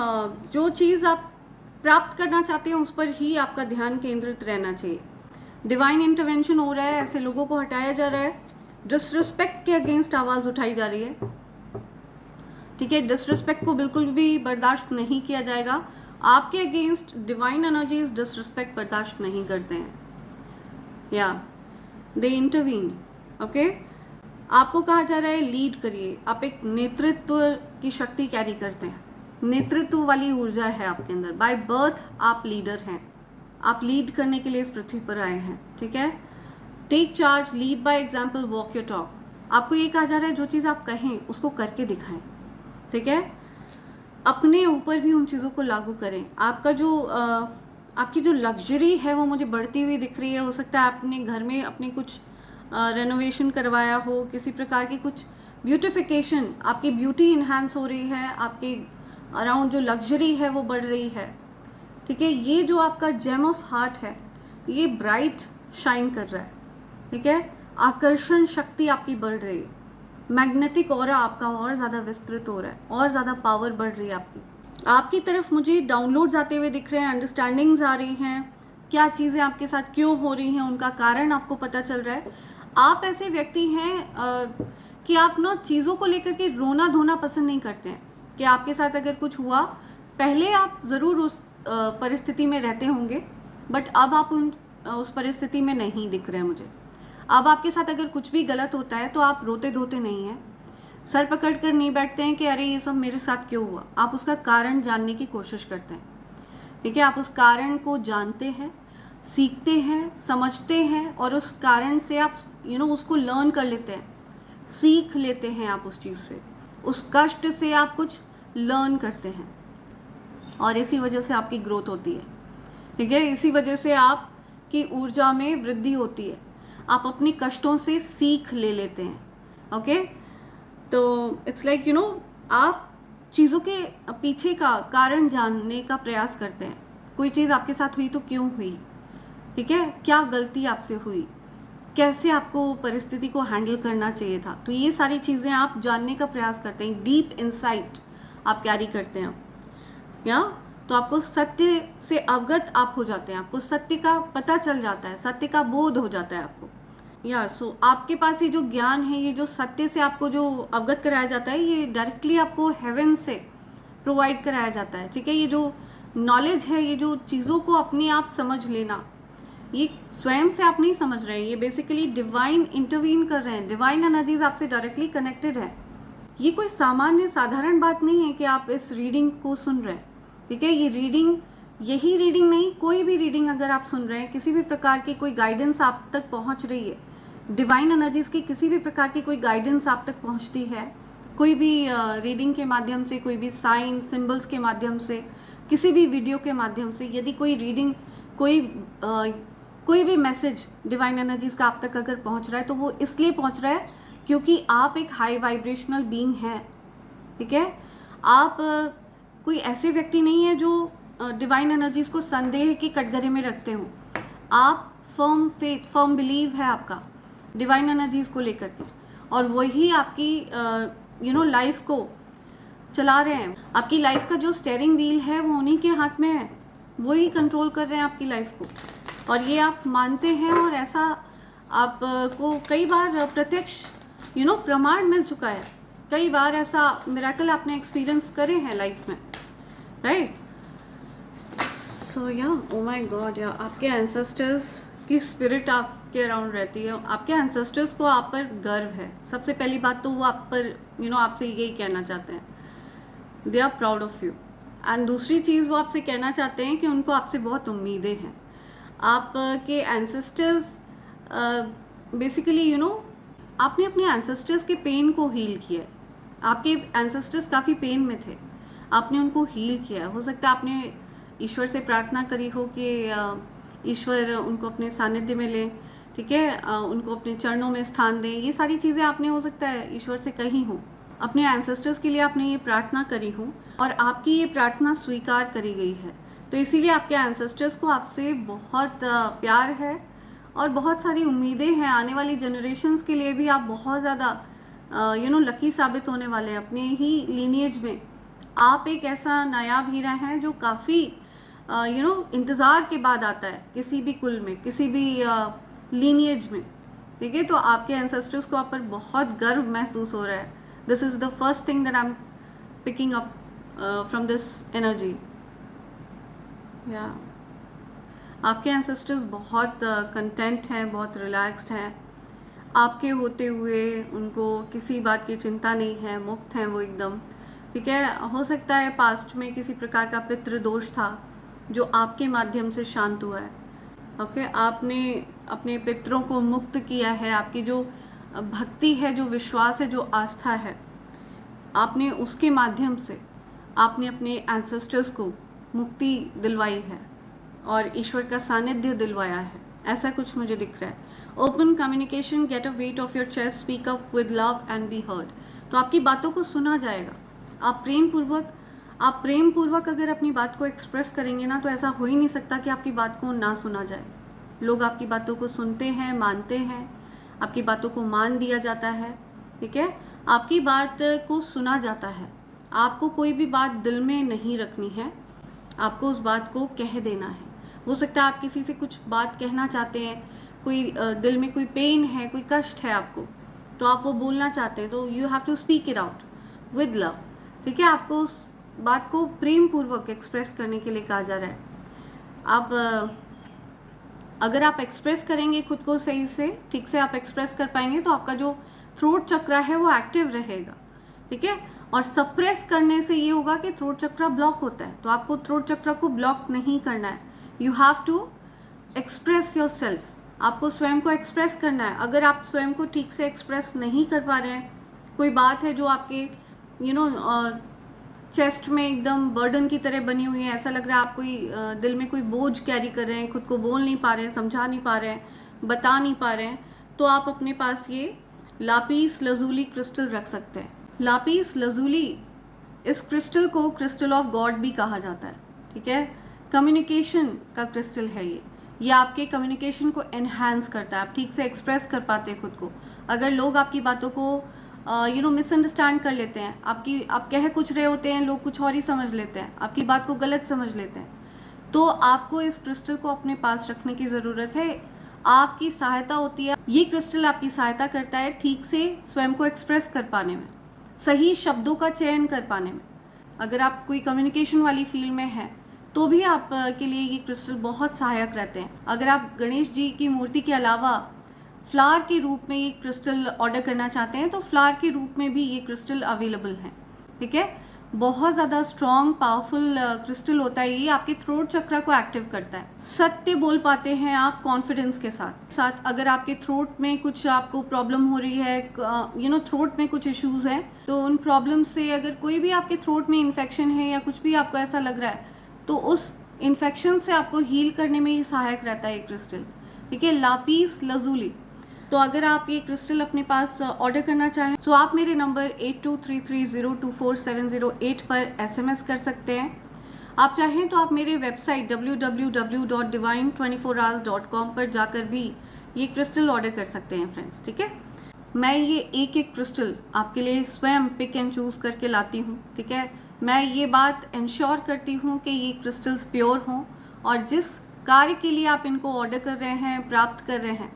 जो चीज़ आप प्राप्त करना चाहते हैं उस पर ही आपका ध्यान केंद्रित रहना चाहिए। डिवाइन इंटरवेंशन हो रहा है, ऐसे लोगों को हटाया जा रहा है, डिसरिस्पेक्ट के अगेंस्ट आवाज़ उठाई जा रही है, ठीक है। डिसरिस्पेक्ट को बिल्कुल भी बर्दाश्त नहीं किया जाएगा, आपके अगेंस्ट डिवाइन एनर्जीज डिसरिस्पेक्ट बर्दाश्त नहीं करते हैं, या दे इंटरवीन, ओके। आपको कहा जा रहा है लीड करिए, आप एक नेतृत्व की शक्ति कैरी करते हैं, नेतृत्व वाली ऊर्जा है आपके अंदर, बाय बर्थ आप लीडर हैं, आप लीड करने के लिए इस पृथ्वी पर आए हैं, ठीक है। Take charge, lead by example, walk your talk. आपको ये कहा जा रहा है जो चीज़ आप कहें उसको करके दिखाएं, ठीक है, अपने ऊपर भी उन चीज़ों को लागू करें। आपका जो आपकी जो लग्जरी है वो मुझे बढ़ती हुई दिख रही है। हो सकता है आपने घर में अपने कुछ रेनोवेशन करवाया हो, किसी प्रकार की कुछ ब्यूटिफिकेशन, आपकी ब्यूटी इन्हांस हो रही है, आपके अराउंड जो लग्जरी है वो बढ़ रही है, ठीक है। ये जो आपका जेम ऑफ हार्ट है ये ब्राइट शाइन कर रहा है, ठीक है, आकर्षण शक्ति आपकी बढ़ रही है, मैग्नेटिक ऑरा आपका और ज़्यादा विस्तृत हो रहा है, और ज़्यादा पावर बढ़ रही है आपकी तरफ मुझे डाउनलोड्स आते हुए दिख रहे हैं, अंडरस्टैंडिंग्स आ रही हैं, क्या चीज़ें आपके साथ क्यों हो रही हैं उनका कारण आपको पता चल रहा है। आप ऐसे व्यक्ति हैं कि आप ना चीज़ों को लेकर के रोना धोना पसंद नहीं करते हैं, कि आपके साथ अगर कुछ हुआ, पहले आप ज़रूर उस परिस्थिति में रहते होंगे बट अब आप उस परिस्थिति में नहीं दिख रहे हैं मुझे। अब आपके साथ अगर कुछ भी गलत होता है तो आप रोते धोते नहीं हैं, सर पकड़ कर नहीं बैठते हैं कि अरे ये सब मेरे साथ क्यों हुआ, आप उसका कारण जानने की कोशिश करते हैं, ठीक है। आप उस कारण को जानते हैं, सीखते हैं, समझते हैं और उस कारण से आप उसको लर्न कर लेते हैं, सीख लेते हैं आप उस चीज़ से, उस कष्ट से आप कुछ लर्न करते हैं और इसी वजह से आपकी ग्रोथ होती है, ठीक है। इसी वजह से आपकी ऊर्जा में वृद्धि होती है, आप अपने कष्टों से सीख ले लेते हैं, ओके। तो इट्स लाइक आप चीज़ों के पीछे का कारण जानने का प्रयास करते हैं, कोई चीज़ आपके साथ हुई तो क्यों हुई, ठीक है, क्या गलती आपसे हुई, कैसे आपको परिस्थिति को हैंडल करना चाहिए था, तो ये सारी चीज़ें आप जानने का प्रयास करते हैं, डीप इंसाइट आप कैरी करते हैं, या तो आपको सत्य से अवगत आप हो जाते हैं, आपको सत्य का पता चल जाता है, सत्य का बोध हो जाता है आपको, या सो आपके पास ये जो ज्ञान है, ये जो सत्य से आपको जो अवगत कराया जाता है, ये डायरेक्टली आपको हेवन से प्रोवाइड कराया जाता है, ठीक है। ये जो नॉलेज है, ये जो चीज़ों को अपने आप समझ लेना, ये स्वयं से आप नहीं समझ रहे हैं, ये बेसिकली डिवाइन इंटरवीन कर रहे हैं, डिवाइन एनर्जीज आपसे डायरेक्टली कनेक्टेड है। ये कोई सामान्य साधारण बात नहीं है कि आप इस रीडिंग को सुन रहे हैं, ठीक है। ये रीडिंग, यही रीडिंग नहीं, कोई भी रीडिंग अगर आप सुन रहे हैं, किसी भी प्रकार की कोई गाइडेंस आप तक पहुंच रही है, डिवाइन एनर्जीज की किसी भी प्रकार की कोई गाइडेंस आप तक पहुंचती है, कोई भी रीडिंग के माध्यम से, कोई भी साइन सिंबल्स के माध्यम से, किसी भी वीडियो के माध्यम से, यदि कोई रीडिंग, कोई भी मैसेज डिवाइन एनर्जीज का आप तक अगर पहुंच रहा है, तो वो इसलिए पहुंच रहा है क्योंकि आप एक हाई वाइब्रेशनल बीइंग हैं, ठीक है। आप कोई ऐसे व्यक्ति नहीं है जो डिवाइन एनर्जीज को संदेह के कटघरे में रखते हो। आप फर्म फेथ, फर्म बिलीव है आपका डिवाइन एनर्जीज को लेकर के, और वही आपकी लाइफ को चला रहे हैं। आपकी लाइफ का जो स्टेयरिंग व्हील है वो उन्हीं के हाथ में है, वही कंट्रोल कर रहे हैं आपकी लाइफ को, और ये आप मानते हैं। और ऐसा आपको कई बार प्रत्यक्ष प्रमाण मिल चुका है, कई बार ऐसा मिरेकल आपने एक्सपीरियंस करे हैं लाइफ में, राइट। सो या ओ माय गॉड, या आपके एंसेस्टर्स की स्पिरिट आपके अराउंड रहती है। आपके एंसेस्टर्स को आप पर गर्व है। सबसे पहली बात तो वो आप पर आपसे यही कहना चाहते हैं, they are proud of you. And दूसरी चीज़ वो आपसे कहना चाहते हैं कि उनको आपसे बहुत उम्मीदें हैं। आपके एंसेस्टर्स बेसिकली आपने अपने एंसेस्टर्स के पेन को हील किया है। आपके एंसेस्टर्स काफ़ी पेन में थे, आपने उनको हील किया। हो सकता है आपने ईश्वर से प्रार्थना करी हो कि ईश्वर उनको अपने सानिध्य में लें, ठीक है, उनको अपने चरणों में स्थान दें। ये सारी चीज़ें आपने हो सकता है ईश्वर से कही हो, अपने एंसेस्टर्स के लिए आपने ये प्रार्थना करी हो, और आपकी ये प्रार्थना स्वीकार करी गई है। तो इसीलिए आपके एंसेस्टर्स को आपसे बहुत प्यार है और बहुत सारी उम्मीदें हैं। आने वाली जनरेशन्स के लिए भी आप बहुत ज़्यादा लकी साबित होने वाले हैं। अपने ही लीनिएज में आप एक ऐसा नायाब हीरा हैं जो काफ़ी इंतज़ार के बाद आता है किसी भी कुल में, किसी भी लीनिएज में, ठीक है। तो आपके एंसेस्टर्स को आप पर बहुत गर्व महसूस हो रहा है। This is the first thing that I am picking up from this energy. या आपके एंसेस्टर्स बहुत कंटेंट हैं, बहुत रिलैक्स्ड हैं आपके होते हुए। उनको किसी बात की चिंता नहीं है, मुक्त हैं वो एकदम, ठीक है। हो सकता है पास्ट में किसी प्रकार का पितृदोष था जो आपके माध्यम से शांत हुआ है, ओके। आपने अपने पितरों को मुक्त किया है। आपकी जो भक्ति है, जो विश्वास है, जो आस्था है, आपने उसके माध्यम से आपने अपने एंसेस्टर्स को मुक्ति दिलवाई है और ईश्वर का सानिध्य दिलवाया है। ऐसा कुछ मुझे दिख रहा है। Open communication, get a weight of your chest, speak up with love and be heard. तो आपकी बातों को सुना जाएगा। आप प्रेम पूर्वक अगर अपनी बात को एक्सप्रेस करेंगे ना, तो ऐसा हो ही नहीं सकता कि आपकी बात को ना सुना जाए। लोग आपकी बातों को सुनते हैं, मानते हैं, आपकी बातों को मान दिया जाता है, ठीक है। आपकी बात को सुना जाता है। आपको कोई भी बात दिल में नहीं रखनी है, आपको उस बात को कह देना है। हो सकता है आप किसी से कुछ बात कहना चाहते हैं, कोई दिल में कोई पेन है, कोई कष्ट है आपको, तो आप वो बोलना चाहते हैं, तो you have to speak it out with love, ठीक है। आपको उस बात को प्रेम पूर्वक एक्सप्रेस करने के लिए कहा जा रहा है। आप अगर आप एक्सप्रेस करेंगे खुद को सही से, ठीक से आप एक्सप्रेस कर पाएंगे, तो आपका जो थ्रोट चक्र है वो एक्टिव रहेगा, ठीक है। और सप्रेस करने से ये होगा कि थ्रोट चक्र ब्लॉक होता है, तो आपको थ्रोट चक्र को ब्लॉक नहीं करना है। You have to express yourself. आपको स्वयं को एक्सप्रेस करना है। अगर आप स्वयं को ठीक से एक्सप्रेस नहीं कर पा रहे हैं, कोई बात है जो आपके चेस्ट में एकदम बर्डन की तरह बनी हुई है, ऐसा लग रहा है आप कोई दिल में कोई बोझ कैरी कर रहे हैं, खुद को बोल नहीं पा रहे हैं, समझा नहीं पा रहे हैं, बता नहीं पा रहे हैं, तो आप अपने पास ये लापीस लजूली क्रिस्टल रख सकते हैं। लापीस लजूली, इस क्रिस्टल को क्रिस्टल ऑफ गॉड भी कहा जाता है, ठीक है। कम्युनिकेशन का क्रिस्टल है ये आपके कम्युनिकेशन को एनहांस करता है। आप ठीक से एक्सप्रेस कर पाते हैं खुद को। अगर लोग आपकी बातों को मिसअंडरस्टैंड कर लेते हैं, आप कह कुछ रहे होते हैं, लोग कुछ और ही समझ लेते हैं, आपकी बात को गलत समझ लेते हैं, तो आपको इस क्रिस्टल को अपने पास रखने की ज़रूरत है। आपकी सहायता होती है। ये क्रिस्टल आपकी सहायता करता है ठीक से स्वयं को एक्सप्रेस कर पाने में, सही शब्दों का चयन कर पाने में। अगर आप कोई कम्युनिकेशन वाली फील्ड में हैं तो भी आप के लिए ये क्रिस्टल बहुत सहायक रहते हैं। अगर आप गणेश जी की मूर्ति के अलावा फ्लावर के रूप में ये क्रिस्टल ऑर्डर करना चाहते हैं तो फ्लावर के रूप में भी ये क्रिस्टल अवेलेबल हैं। ठीक है, बहुत ज़्यादा स्ट्रॉन्ग पावरफुल क्रिस्टल होता है ये, आपके थ्रोट चक्र को एक्टिव करता है। सत्य बोल पाते हैं आप कॉन्फिडेंस के साथ। अगर आपके थ्रोट में कुछ आपको प्रॉब्लम हो रही है, थ्रोट में कुछ इश्यूज हैं, तो उन प्रॉब्लम से अगर कोई भी आपके थ्रोट में इन्फेक्शन है या कुछ भी आपको ऐसा लग रहा है तो उस इन्फेक्शन से आपको हील करने में ही सहायक रहता है ये क्रिस्टल। ठीक है, लापीस लजूली। तो अगर आप ये क्रिस्टल अपने पास ऑर्डर करना चाहें तो आप मेरे नंबर 8233024708 पर SMS कर सकते हैं। आप चाहें तो आप मेरे वेबसाइट www.divine24hours.com पर जाकर भी ये क्रिस्टल ऑर्डर कर सकते हैं फ्रेंड्स। ठीक है, मैं ये एक एक क्रिस्टल आपके लिए स्वयं पिक एंड चूज़ करके लाती हूँ। ठीक है, मैं ये बात इंश्योर करती हूँ कि ये क्रिस्टल्स प्योर हों और जिस कार्य के लिए आप इनको ऑर्डर कर रहे हैं, प्राप्त कर रहे हैं,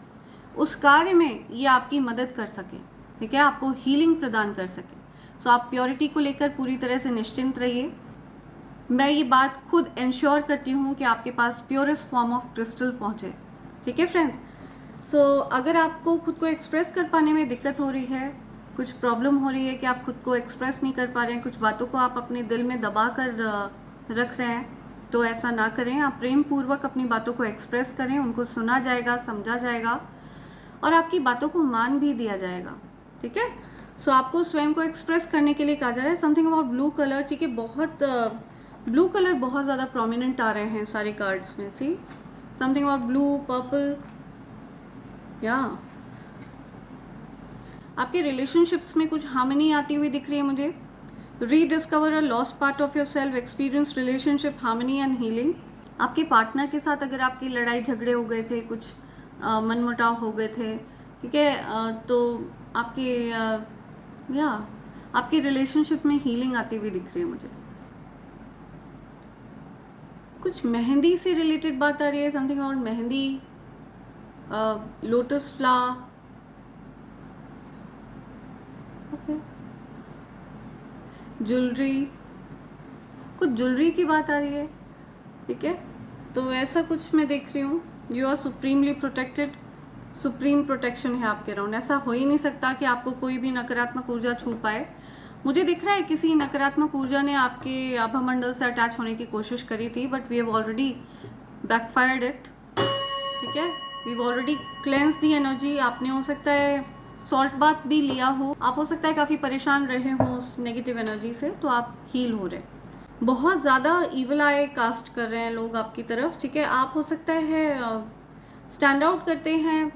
उस कार्य में ये आपकी मदद कर सके। ठीक है, आपको हीलिंग प्रदान कर सके। सो आप प्योरिटी को लेकर पूरी तरह से निश्चिंत रहिए। मैं ये बात खुद इंश्योर करती हूँ कि आपके पास प्योरेस्ट फॉर्म ऑफ क्रिस्टल पहुँचे। ठीक है फ्रेंड्स, सो अगर आपको खुद को एक्सप्रेस कर पाने में दिक्कत हो रही है, कुछ प्रॉब्लम हो रही है कि आप खुद को एक्सप्रेस नहीं कर पा रहे हैं, कुछ बातों को आप अपने दिल में दबा कर रख रहे हैं, तो ऐसा ना करें। आप प्रेम पूर्वक अपनी बातों को एक्सप्रेस करें, उनको सुना जाएगा, समझा जाएगा और आपकी बातों को मान भी दिया जाएगा। ठीक है, सो आपको स्वयं को एक्सप्रेस करने के लिए कहा जा रहा है समथिंग अबाउट ब्लू कलर। ठीक है, बहुत ब्लू कलर बहुत ज़्यादा प्रोमिनेंट आ रहे हैं सारे कार्ड्स में। See something about blue, purple, या आपके रिलेशनशिप्स में कुछ हार्मनी आती हुई दिख रही है मुझे। Rediscover a lost part of your self, experience relationship harmony and healing. आपके पार्टनर के साथ अगर आपकी लड़ाई झगड़े हो गए थे, कुछ मनमुटाव हो गए थे, ठीक है, तो आपके रिलेशनशिप में हीलिंग आती हुई दिख रही है मुझे। कुछ मेहंदी से रिलेटेड बात आ रही है, something about mehndi, lotus flower, okay, jewellery, कुछ ज्वेलरी की बात आ रही है। ठीक है, तो ऐसा कुछ मैं देख रही हूँ। You are supremely protected, supreme protection है आपके अराउंड। ऐसा हो ही नहीं सकता कि आपको कोई भी नकारात्मक ऊर्जा छू पाए। मुझे दिख रहा है किसी नकारात्मक ऊर्जा ने आपके आभामंडल से अटैच होने की कोशिश करी थी, but we have already backfired it. ठीक है, we have already cleanse the energy. आपने हो सकता है सॉल्ट बाथ भी लिया हो, आप हो सकता है काफ़ी परेशान रहे हो उस नेगेटिव एनर्जी से, तो आप हील हो रहे। बहुत ज़्यादा ईवल आई कास्ट कर रहे हैं लोग आपकी तरफ। ठीक है, आप हो सकता है स्टैंड आउट करते हैं,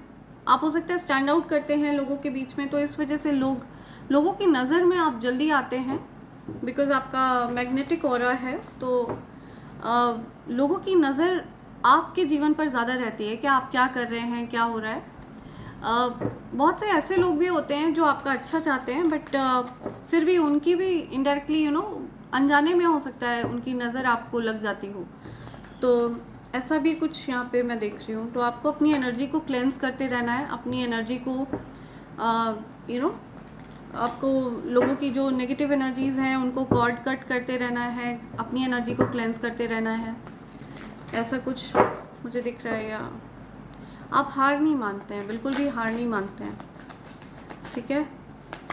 आप हो सकता है स्टैंड आउट करते हैं लोगों के बीच में, तो इस वजह से लोगों की नज़र में आप जल्दी आते हैं, बिकॉज आपका मैग्नेटिक ऑरा है। तो लोगों की नज़र आपके जीवन पर ज़्यादा रहती है कि आप क्या कर रहे हैं, क्या हो रहा है। बहुत से ऐसे लोग भी होते हैं जो आपका अच्छा चाहते हैं, बट फिर भी उनकी भी इनडायरेक्टली अनजाने में हो सकता है उनकी नज़र आपको लग जाती हो। तो ऐसा भी कुछ यहाँ पे मैं देख रही हूँ। तो आपको अपनी एनर्जी को क्लेंस करते रहना है, अपनी एनर्जी को आपको लोगों की जो नेगेटिव एनर्जीज़ हैं उनको कॉर्ड कट करते रहना है, अपनी एनर्जी को क्लेंस करते रहना है। ऐसा कुछ मुझे दिख रहा है। या आप हार नहीं मानते हैं, बिल्कुल भी हार नहीं मानते हैं। ठीक है,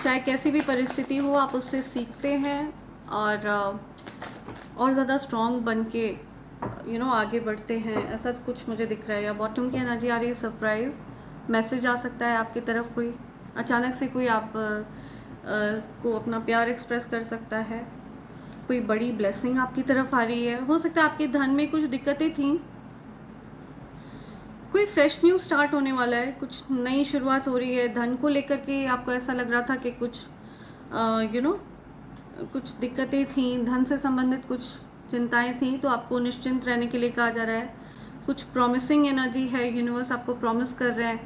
चाहे कैसी भी परिस्थिति हो आप उससे सीखते हैं और ज़्यादा स्ट्रॉन्ग बन के आगे बढ़ते हैं। ऐसा कुछ मुझे दिख रहा है। या बॉटम की एनर्जी आ रही है, सरप्राइज़ मैसेज आ सकता है आपकी तरफ, कोई अचानक से कोई आप को अपना प्यार एक्सप्रेस कर सकता है, कोई बड़ी ब्लेसिंग आपकी तरफ आ रही है। हो सकता है आपके धन में कुछ दिक्कतें थीं, कोई फ्रेश न्यू स्टार्ट होने वाला है, कुछ नई शुरुआत हो रही है। धन को लेकर के आपको ऐसा लग रहा था कि कुछ कुछ दिक्कतें थीं, धन से संबंधित कुछ चिंताएं थीं, तो आपको निश्चिंत रहने के लिए कहा जा रहा है। कुछ प्रॉमिसिंग एनर्जी है, यूनिवर्स आपको प्रॉमिस कर रहा है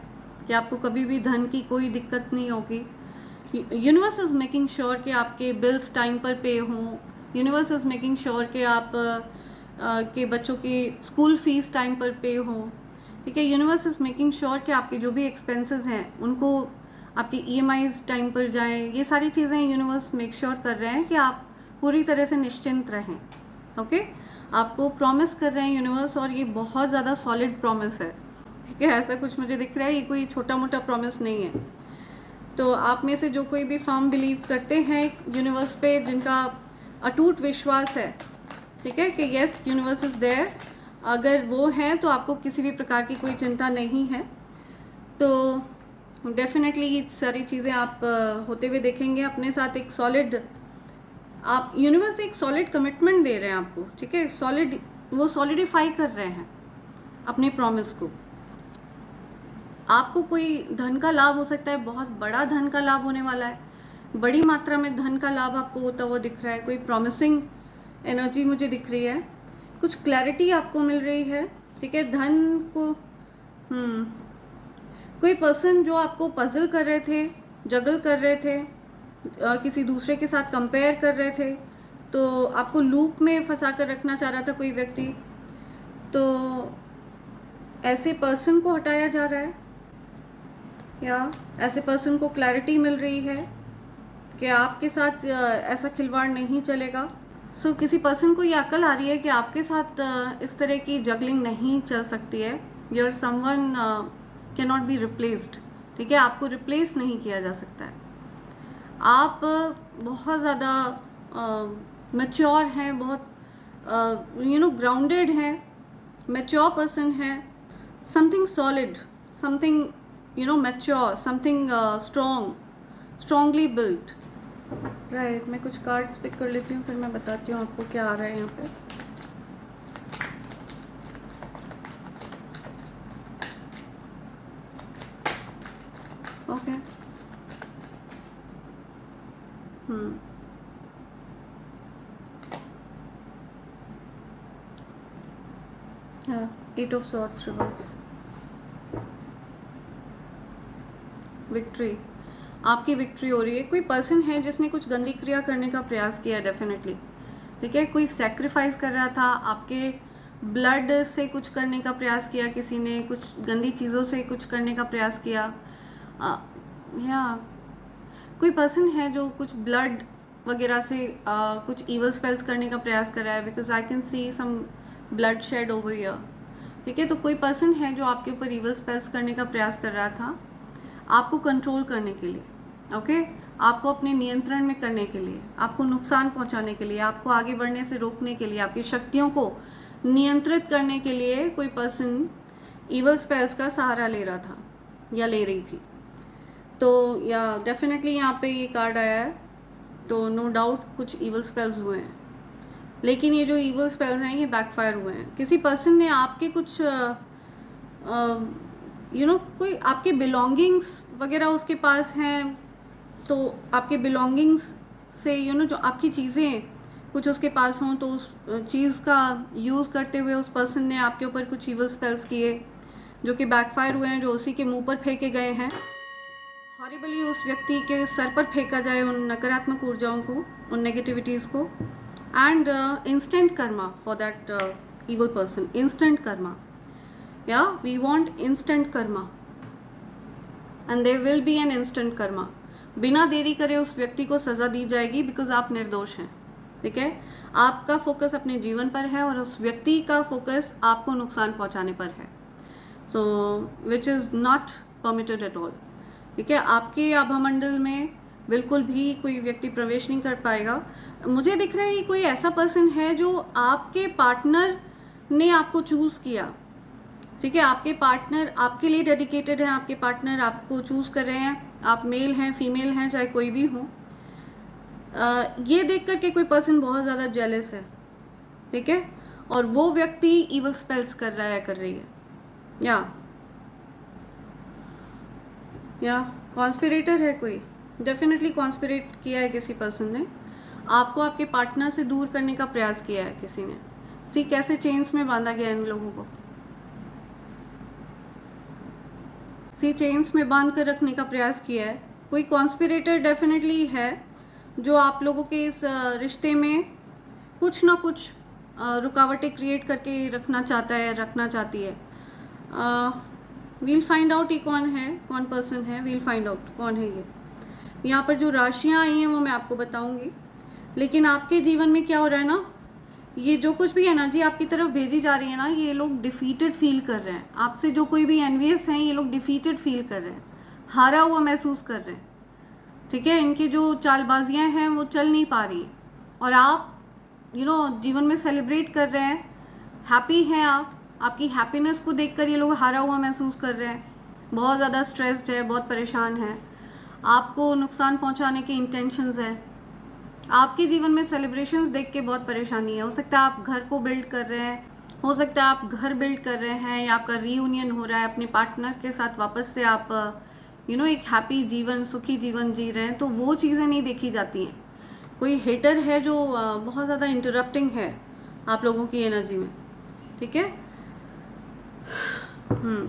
कि आपको कभी भी धन की कोई दिक्कत नहीं होगी। यूनिवर्स इज़ मेकिंग श्योर कि आपके बिल्स टाइम पर पे हों। यूनिवर्स इज़ मेकिंग श्योर कि आप के बच्चों की स्कूल फीस टाइम पर पे हों। ठीक है। यूनिवर्स इज़ मेकिंग श्योर कि आपके जो भी एक्सपेंसेस हैं उनको आपकी ईएमआईज टाइम पर जाएं। ये सारी चीज़ें यूनिवर्स मेक श्योर कर रहे हैं कि आप पूरी तरह से निश्चिंत रहें। ओके, आपको प्रॉमिस कर रहे हैं यूनिवर्स, और ये बहुत ज़्यादा सॉलिड प्रॉमिस है। ठीक है, ऐसा कुछ मुझे दिख रहा है, ये कोई छोटा मोटा प्रॉमिस नहीं है। तो आप में से जो कोई भी फर्म बिलीव करते हैं यूनिवर्स पे, जिनका अटूट विश्वास है, ठीक है, कि यस यूनिवर्स इज़ देयर, अगर वो हैं तो आपको किसी भी प्रकार की कोई चिंता नहीं है। तो डेफिनेटली ये सारी चीज़ें आप होते हुए देखेंगे। अपने साथ एक सॉलिड, आप यूनिवर्स एक सॉलिड कमिटमेंट दे रहे हैं आपको। ठीक है, सॉलिड, वो सॉलिडिफाई कर रहे हैं अपने प्रॉमिस को। आपको कोई धन का लाभ हो सकता है, बहुत बड़ा धन का लाभ होने वाला है, बड़ी मात्रा में धन का लाभ आपको होता हुआ दिख रहा है। कोई प्रॉमिसिंग एनर्जी मुझे दिख रही है, कुछ क्लैरिटी आपको मिल रही है। ठीक है, धन को कोई पर्सन जो आपको पजल कर रहे थे, जगल कर रहे थे, किसी दूसरे के साथ कंपेयर कर रहे थे, तो आपको लूप में फंसा कर रखना चाह रहा था कोई व्यक्ति, तो ऐसे पर्सन को हटाया जा रहा है, या ऐसे पर्सन को क्लैरिटी मिल रही है कि आपके साथ ऐसा खिलवाड़ नहीं चलेगा। सो किसी पर्सन को ये अकल आ रही है कि आपके साथ इस तरह की जगलिंग नहीं चल सकती है। Your someone can not be replaced. ठीक है, आपको रिप्लेस नहीं किया जा सकता है। आप बहुत ज़्यादा मैच्योर हैं, बहुत ग्राउंडेड हैं, मैच्योर पर्सन हैं, something solid, something mature, something strongly built. Right, मैं कुछ कार्ड्स पिक कर लेती हूँ, फिर मैं बताती हूँ आपको क्या आ रहा है यहाँ पे। Okay, eight of swords reverse, victory, आपकी विक्ट्री हो रही है। कोई पर्सन है जिसने कुछ गंदी क्रिया करने का प्रयास किया है डेफिनेटली। ठीक है, कोई सेक्रीफाइस कर रहा था, आपके ब्लड से कुछ करने का प्रयास किया, किसी ने कुछ गंदी चीज़ों से कुछ करने का प्रयास किया, या कोई पर्सन है जो कुछ ब्लड वगैरह से कुछ ईवल स्पेल्स करने का प्रयास कर रहा है, because I can see some bloodshed over here. ठीक है, तो कोई पर्सन है जो आपके ऊपर ईवल स्पेल्स करने का प्रयास कर रहा था, आपको कंट्रोल करने के लिए। ओके, आपको अपने नियंत्रण में करने के लिए, आपको नुकसान पहुंचाने के लिए, आपको आगे बढ़ने से रोकने के लिए, आपकी शक्तियों को नियंत्रित करने के लिए कोई पर्सन ईवल स्पेल्स का सहारा ले रहा था या ले रही थी। तो या डेफिनेटली यहाँ पे ये कार्ड आया है, तो नो डाउट कुछ ईवल स्पेल्स हुए हैं, लेकिन ये जो ईवल स्पेल्स हैं ये बैकफायर हुए हैं। किसी पर्सन ने आपके कुछ कोई आपके बिलोंगिंग्स वगैरह उसके पास हैं, तो आपके बिलोंगिंग्स से जो आपकी चीज़ें कुछ उसके पास हों, तो उस चीज़ का यूज़ करते हुए उस पर्सन ने आपके ऊपर कुछ ईवल स्पेल्स किए जो कि बैकफायर हुए हैं, जो उसी के मुंह पर फेंके गए हैं। हॉरिबली उस व्यक्ति के सर पर फेंका जाए उन नकारात्मक ऊर्जाओं को, उन नेगेटिविटीज़ को, and instant Karma for that evil person, instant karma. Yeah, we want instant karma and there will be an instant karma. बिना देरी करे उस व्यक्ति को सज़ा दी जाएगी, बिकॉज आप निर्दोष हैं। ठीक है, आपका फोकस अपने जीवन पर है और उस व्यक्ति का फोकस आपको नुकसान पहुंचाने पर है, so which is not permitted at all. ठीक है, आपके आभामंडल में बिल्कुल भी कोई व्यक्ति प्रवेश नहीं कर पाएगा। मुझे दिख रहा है कि कोई ऐसा पर्सन है जो आपके पार्टनर ने आपको चूज़ किया। ठीक है, आपके पार्टनर आपके लिए डेडिकेटेड है, आपके पार्टनर आपको चूज़ कर रहे हैं, आप मेल हैं फीमेल हैं चाहे कोई भी हो। ये देख कर के कोई पर्सन बहुत ज़्यादा जेलस है। ठीक है, और वो व्यक्ति ईवल स्पेल्स कर रहा है, कर रही है, या कॉन्स्पिरेटर है कोई, डेफिनेटली कॉन्स्पिरेट किया है किसी पर्सन ने, आपको आपके पार्टनर से दूर करने का प्रयास किया है किसी ने। सी कैसे चेन्स में बांधा गया इन लोगों को, सी चेन्स में बांध कर रखने का प्रयास किया है। कोई कॉन्स्पिरेटर डेफिनेटली है जो आप लोगों के इस रिश्ते में कुछ ना कुछ रुकावटें क्रिएट करके रखना चाहता है, रखना चाहती है। वील फाइंड आउट ये कौन है, कौन पर्सन है, वील फाइंड आउट कौन है ये। यहाँ पर जो राशियाँ आई हैं वो मैं आपको बताऊँगी, लेकिन आपके जीवन में क्या हो रहा है ना, ये जो कुछ भी एनर्जी आपकी तरफ भेजी जा रही है ना, ये लोग डिफीटेड फील कर रहे हैं आपसे। जो कोई भी एनवियस हैं, ये लोग डिफीटेड फील कर रहे हैं, हारा हुआ महसूस कर रहे हैं, ठीक है। इनकी जो चालबाजियाँ हैं वो चल नहीं पा रही, और आप जीवन में सेलिब्रेट कर रहे हैं, हैप्पी हैं आप। आपकी हैप्पीनेस को देखकर ये लोग हारा हुआ महसूस कर रहे हैं, बहुत ज़्यादा स्ट्रेस्ड है, बहुत परेशान है, आपको नुकसान पहुंचाने के इंटेंशंस है। आपके जीवन में सेलिब्रेशंस देख के बहुत परेशानी है। हो सकता है आप घर को बिल्ड कर रहे हैं, हो सकता है आप घर बिल्ड कर रहे हैं, या आपका रीयूनियन हो रहा है अपने पार्टनर के साथ, वापस से आप एक हैप्पी जीवन, सुखी जीवन जी रहे हैं, तो वो चीज़ें नहीं देखी जाती हैं। कोई हेटर है जो बहुत ज़्यादा इंटरप्टिंग है आप लोगों की एनर्जी में, ठीक है।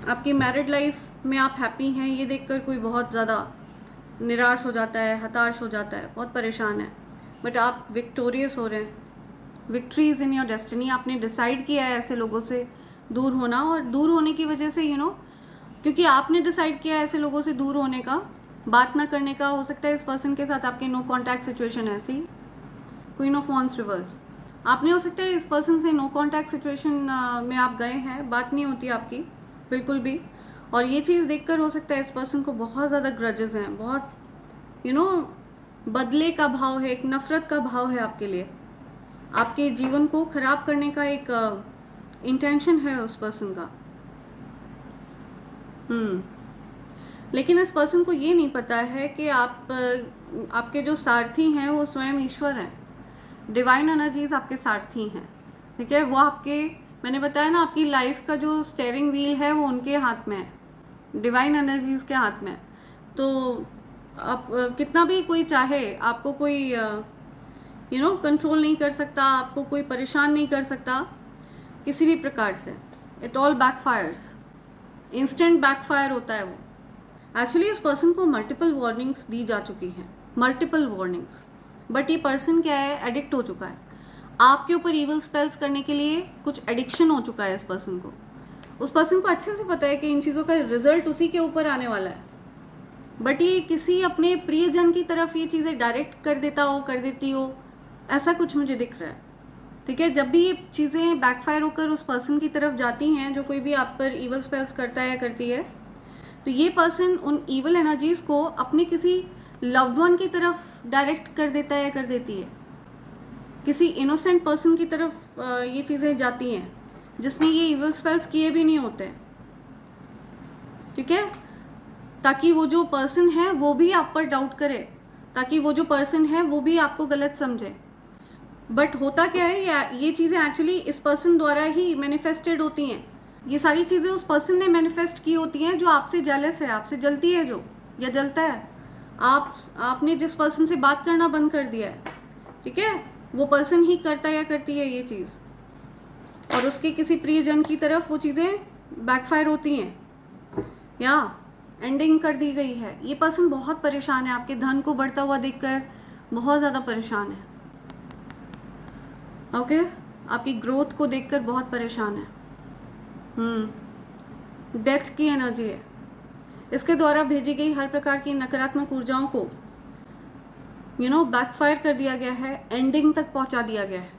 आपकी मैरिड लाइफ में आप हैप्पी हैं, ये देखकर कोई बहुत ज़्यादा निराश हो जाता है, हताश हो जाता है, बहुत परेशान है, बट आप विक्टोरियस हो रहे हैं। Victories in your destiny. आपने डिसाइड किया है ऐसे लोगों से दूर होना, और दूर होने की वजह से क्योंकि आपने डिसाइड किया है ऐसे लोगों से दूर होने का, बात ना करने का। हो सकता है इस पर्सन के साथ आपके नो कॉन्टैक्ट सिचुएशन है, ऐसी क्वीन ऑफ वॉन्ड्स रिवर्स। आपने हो सकता है इस पर्सन से नो कॉन्टैक्ट सिचुएशन में आप गए हैं, बात नहीं होती आपकी बिल्कुल भी, और ये चीज़ देखकर हो सकता है इस पर्सन को बहुत ज़्यादा ग्रजेस हैं, बहुत बदले का भाव है, एक नफ़रत का भाव है आपके लिए। आपके जीवन को ख़राब करने का एक इंटेंशन है उस पर्सन का। लेकिन इस पर्सन को ये नहीं पता है कि आपके जो सारथी हैं वो स्वयं ईश्वर हैं। डिवाइन एनर्जीज आपके सारथी हैं, ठीक है। वो मैंने बताया ना, आपकी लाइफ का जो स्टेयरिंग व्हील है वो उनके हाथ में है, डिवाइन एनर्जीज के हाथ में। तो आप कितना भी कोई चाहे, आपको कोई कंट्रोल नहीं कर सकता, आपको कोई परेशान नहीं कर सकता किसी भी प्रकार से। It all backfires, instant backfire होता है वो। एक्चुअली इस पर्सन को मल्टीपल वार्निंग्स दी जा चुकी हैं, मल्टीपल वार्निंग्स, बट ये पर्सन क्या है, एडिक्ट हो चुका है। आपके ऊपर इविल स्पेल्स करने के लिए कुछ एडिक्शन हो चुका है इस पर्सन को। उस पर्सन को अच्छे से पता है कि इन चीज़ों का रिजल्ट उसी के ऊपर आने वाला है, बट ये किसी अपने प्रियजन की तरफ ये चीज़ें डायरेक्ट कर देती हो, ऐसा कुछ मुझे दिख रहा है, ठीक है। जब भी ये चीज़ें बैकफायर होकर उस पर्सन की तरफ जाती हैं, जो कोई भी आप पर इविल स्पेल्स करता है या करती है, तो ये पर्सन उन इविल एनर्जीज़ को अपने किसी लव्ड वन की तरफ डायरेक्ट कर देता है या कर देती है। किसी इनोसेंट पर्सन की तरफ ये चीज़ें जाती हैं जिसने ये इविल स्पेल्स किए भी नहीं होते, ठीक है, ताकि वो जो पर्सन है वो भी आप पर डाउट करे, ताकि वो जो पर्सन है वो भी आपको गलत समझे। बट होता क्या है, ये चीज़ें एक्चुअली इस पर्सन द्वारा ही मैनिफेस्टेड होती हैं। ये सारी चीज़ें उस पर्सन ने मैनिफेस्ट की होती हैं जो आपसे जेलस है, आपसे जलती है, जो या जलता है। आपने जिस पर्सन से बात करना बंद कर दिया है, ठीक है, वो पर्सन ही करता या करती है ये चीज़, और उसके किसी प्रियजन की तरफ वो चीज़ें बैकफायर होती हैं या एंडिंग कर दी गई है। ये पर्सन बहुत परेशान है, आपके धन को बढ़ता हुआ देखकर बहुत ज़्यादा परेशान है, ओके। आपकी ग्रोथ को देखकर बहुत परेशान है। डेथ की एनर्जी है। इसके द्वारा भेजी गई हर प्रकार की नकारात्मक ऊर्जाओं को बैकफायर कर दिया गया है, एंडिंग तक पहुंचा दिया गया है।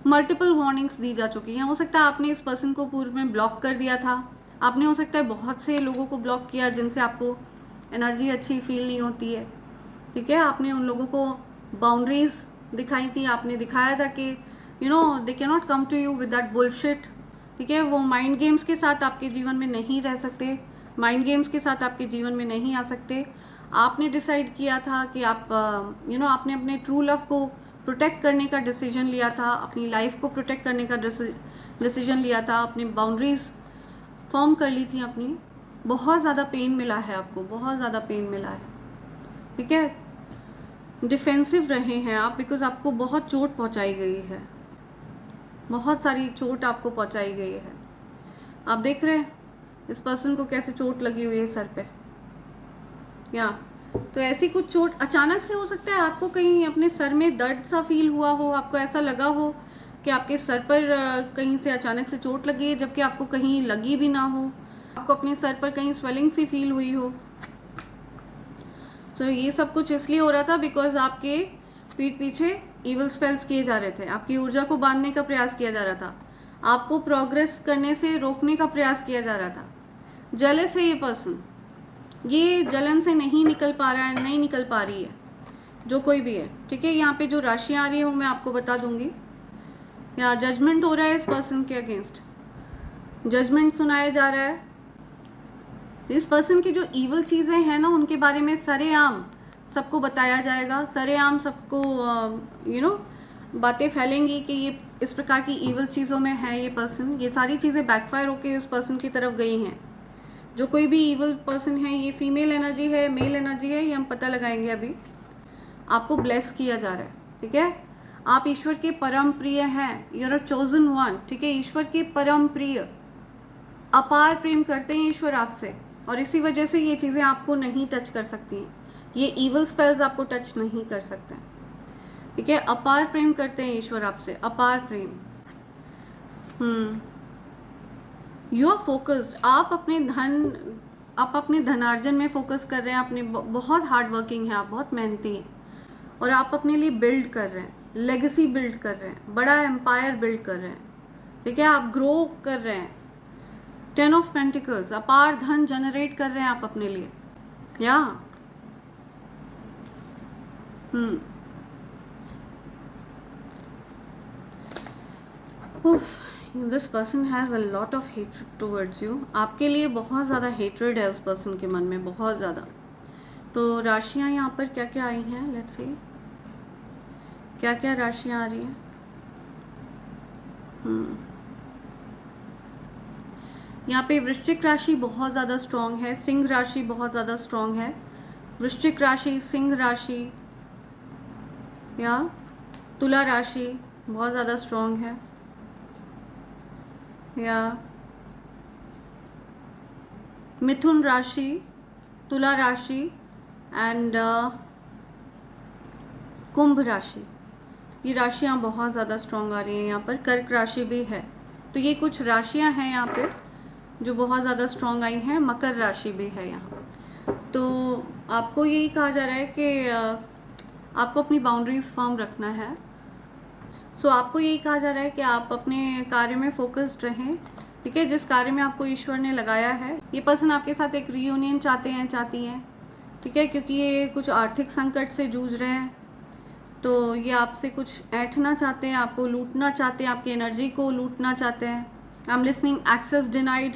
मल्टीपल वार्निंग्स दी जा चुकी हैं। हो सकता है आपने इस पर्सन को पूर्व में ब्लॉक कर दिया था, आपने हो सकता है बहुत से लोगों को ब्लॉक किया जिनसे आपको एनर्जी अच्छी फील नहीं होती है, ठीक है। आपने उन लोगों को बाउंड्रीज दिखाई थी, आपने दिखाया था कि they can not come to you with that bullshit, ठीक है। वो माइंड गेम्स के साथ आपके जीवन में नहीं रह सकते, माइंड गेम्स के साथ आपके जीवन में नहीं आ सकते। आपने डिसाइड किया था कि आप आपने अपने ट्रू लव को प्रोटेक्ट करने का डिसीजन लिया था, अपनी लाइफ को प्रोटेक्ट करने का डिसीजन लिया था, अपनी बाउंड्रीज फॉर्म कर ली थी अपनी। बहुत ज़्यादा पेन मिला है आपको, बहुत ज़्यादा पेन मिला है, ठीक है। डिफेंसिव रहे हैं आप, बिकॉज आपको बहुत चोट पहुंचाई गई है, बहुत सारी चोट आपको पहुंचाई गई है। आप देख रहे हैं इस पर्सन को कैसे चोट लगी हुई है सर पे, या तो ऐसी कुछ चोट अचानक से हो सकता है आपको कहीं अपने सर में दर्द सा फील हुआ हो, आपको ऐसा लगा हो कि आपके सर पर कहीं से अचानक से चोट लगी है, जबकि आपको कहीं लगी भी ना हो। आपको अपने सर पर कहीं स्वेलिंग सी फील हुई हो। सो ये सब कुछ इसलिए हो रहा था बिकॉज आपके पीठ पीछे इवल स्पेल्स किए जा रहे थे, आपकी ऊर्जा को बांधने का प्रयास किया जा रहा था, आपको प्रोग्रेस करने से रोकने का प्रयास किया जा रहा था। जेलस है ये पर्सन, ये जलन से नहीं निकल पा रहा है, नहीं निकल पा रही है, जो कोई भी है, ठीक है। यहाँ पे जो राशियाँ आ रही है वो मैं आपको बता दूंगी। यहाँ जजमेंट हो रहा है इस पर्सन के अगेंस्ट, जजमेंट सुनाया जा रहा है। इस पर्सन की जो ईवल चीज़ें हैं ना उनके बारे में सरेआम सबको बताया जाएगा, सरेआम सबको बातें फैलेंगी कि ये इस प्रकार की ईवल चीज़ों में है ये पर्सन। ये सारी चीज़ें बैकफायर होके इस पर्सन की तरफ गई हैं। जो कोई भी ईवल पर्सन है, ये फीमेल एनर्जी है, मेल एनर्जी है, ये हम पता लगाएंगे अभी। आपको ब्लेस किया जा रहा है, ठीक है। आप ईश्वर के परम प्रिय हैं, you are a chosen one, ठीक है। ईश्वर के परम प्रिय, अपार प्रेम करते हैं ईश्वर आपसे, और इसी वजह से ये चीज़ें आपको नहीं टच कर सकती हैं, ये ईवल स्पेल्स आपको टच नहीं कर सकते, ठीक है। अपार प्रेम करते हैं ईश्वर आपसे, अपार प्रेम। यू आर फोकस्ड, आप अपने धनार्जन में फोकस कर रहे हैं, अपने बहुत हार्ड वर्किंग है, आप बहुत मेहनती हैं, और आप अपने लिए बिल्ड कर रहे हैं, लेगेसी बिल्ड कर रहे हैं, बड़ा एम्पायर बिल्ड कर रहे हैं, ठीक है। आप ग्रो कर रहे हैं, 10 ऑफ पेंटिकल्स, अपार धन जनरेट कर रहे हैं आप अपने लिए, या this person has a lot of hatred towards you, आपके लिए बहुत ज़्यादा हेट्रेड है उस पर्सन के मन में, बहुत ज़्यादा। तो राशियाँ यहाँ पर क्या क्या आई हैं, लेट्स सी क्या क्या राशियाँ आ रही हैं। यहाँ पे वृश्चिक राशि बहुत ज़्यादा स्ट्रॉन्ग है, सिंह राशि बहुत ज़्यादा स्ट्रॉन्ग है, वृश्चिक राशि, सिंह राशि या तुला राशि बहुत ज़्यादा स्ट्रॉन्ग है, या मिथुन राशि, तुला राशि एंड कुंभ राशि, ये राशियाँ बहुत ज़्यादा स्ट्रॉन्ग आ रही हैं। यहाँ पर कर्क राशि भी है, तो ये कुछ राशियाँ हैं यहाँ पे जो बहुत ज़्यादा स्ट्रॉन्ग आई हैं। मकर राशि भी है यहाँ। तो आपको यही कहा जा रहा है कि आपको अपनी बाउंड्रीज फर्म रखना है। सो आपको यही कहा जा रहा है कि आप अपने कार्य में फोकस्ड रहें, ठीक है। जिस कार्य में आपको ईश्वर ने लगाया है, ये पर्सन आपके साथ एक रीयूनियन चाहती हैं, ठीक है, क्योंकि ये कुछ आर्थिक संकट से जूझ रहे हैं, तो ये आपसे कुछ ऐंठना चाहते हैं, आपको लूटना चाहते हैं, आपकी एनर्जी को लूटना चाहते हैं। I am listening access denied,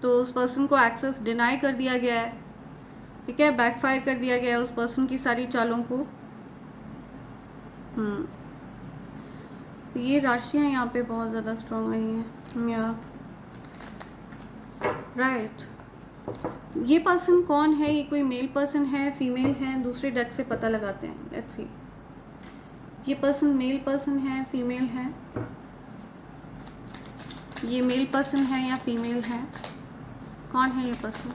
तो उस पर्सन को एक्सेस डिनाई कर दिया गया है, ठीक है, बैकफायर कर दिया गया है उस पर्सन की सारी चालों को। तो ये राशियाँ यहाँ पे बहुत ज़्यादा स्ट्रॉन्ग आई हैं, या राइट। ये पर्सन कौन है, ये कोई मेल पर्सन है, फीमेल है, दूसरे डेक से पता लगाते हैं, लेट्स सी। ये पर्सन मेल पर्सन है, फीमेल है, ये मेल पर्सन है या फीमेल है, कौन है ये पर्सन?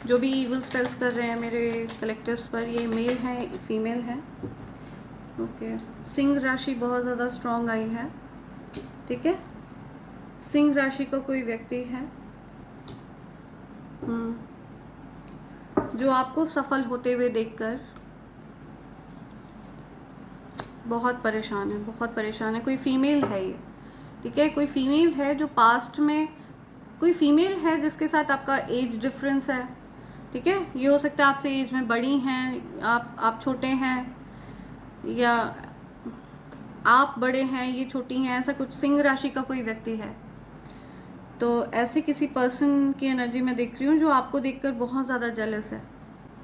जो भी इविल स्पेल्स कर रहे हैं मेरे कलेक्टिव्स पर, ये मेल है, फीमेल है, ओके। सिंह राशि बहुत ज़्यादा स्ट्रॉन्ग आई है, ठीक है। सिंह राशि का कोई व्यक्ति है जो आपको सफल होते हुए देखकर बहुत परेशान है, बहुत परेशान है। कोई फीमेल है ये, ठीक है, कोई फीमेल है जो पास्ट में, कोई फीमेल है जिसके साथ आपका एज डिफरेंस है, ठीक है। ये हो सकता है आपसे एज में बड़ी हैं, आप छोटे हैं, या आप बड़े हैं, ये छोटी हैं, ऐसा कुछ। सिंह राशि का कोई व्यक्ति है, तो ऐसे किसी पर्सन की एनर्जी में देख रही हूँ जो आपको देखकर बहुत ज़्यादा जेलस है,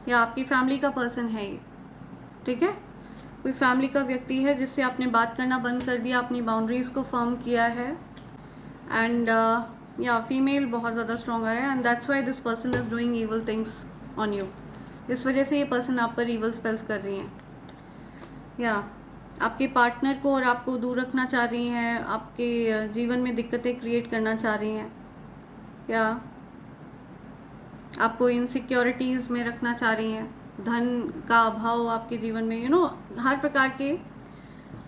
या आपकी फैमिली का पर्सन है ये, ठीक है। कोई फैमिली का व्यक्ति है जिससे आपने बात करना बंद कर दिया, अपनी बाउंड्रीज़ को फर्म किया है, एंड या फीमेल बहुत ज़्यादा स्ट्रॉन्ग आ रहा है, and that's why this person is doing evil things on you. इस वजह से ये पर्सन आप पर ईवल स्पेल्स कर रही हैं, या आपके पार्टनर को और आपको दूर रखना चाह रही हैं, आपके जीवन में दिक्कतें क्रिएट करना चाह रही हैं, या आपको इनसिक्योरिटीज़ में रखना चाह रही हैं, धन का अभाव आपके जीवन में, हर प्रकार के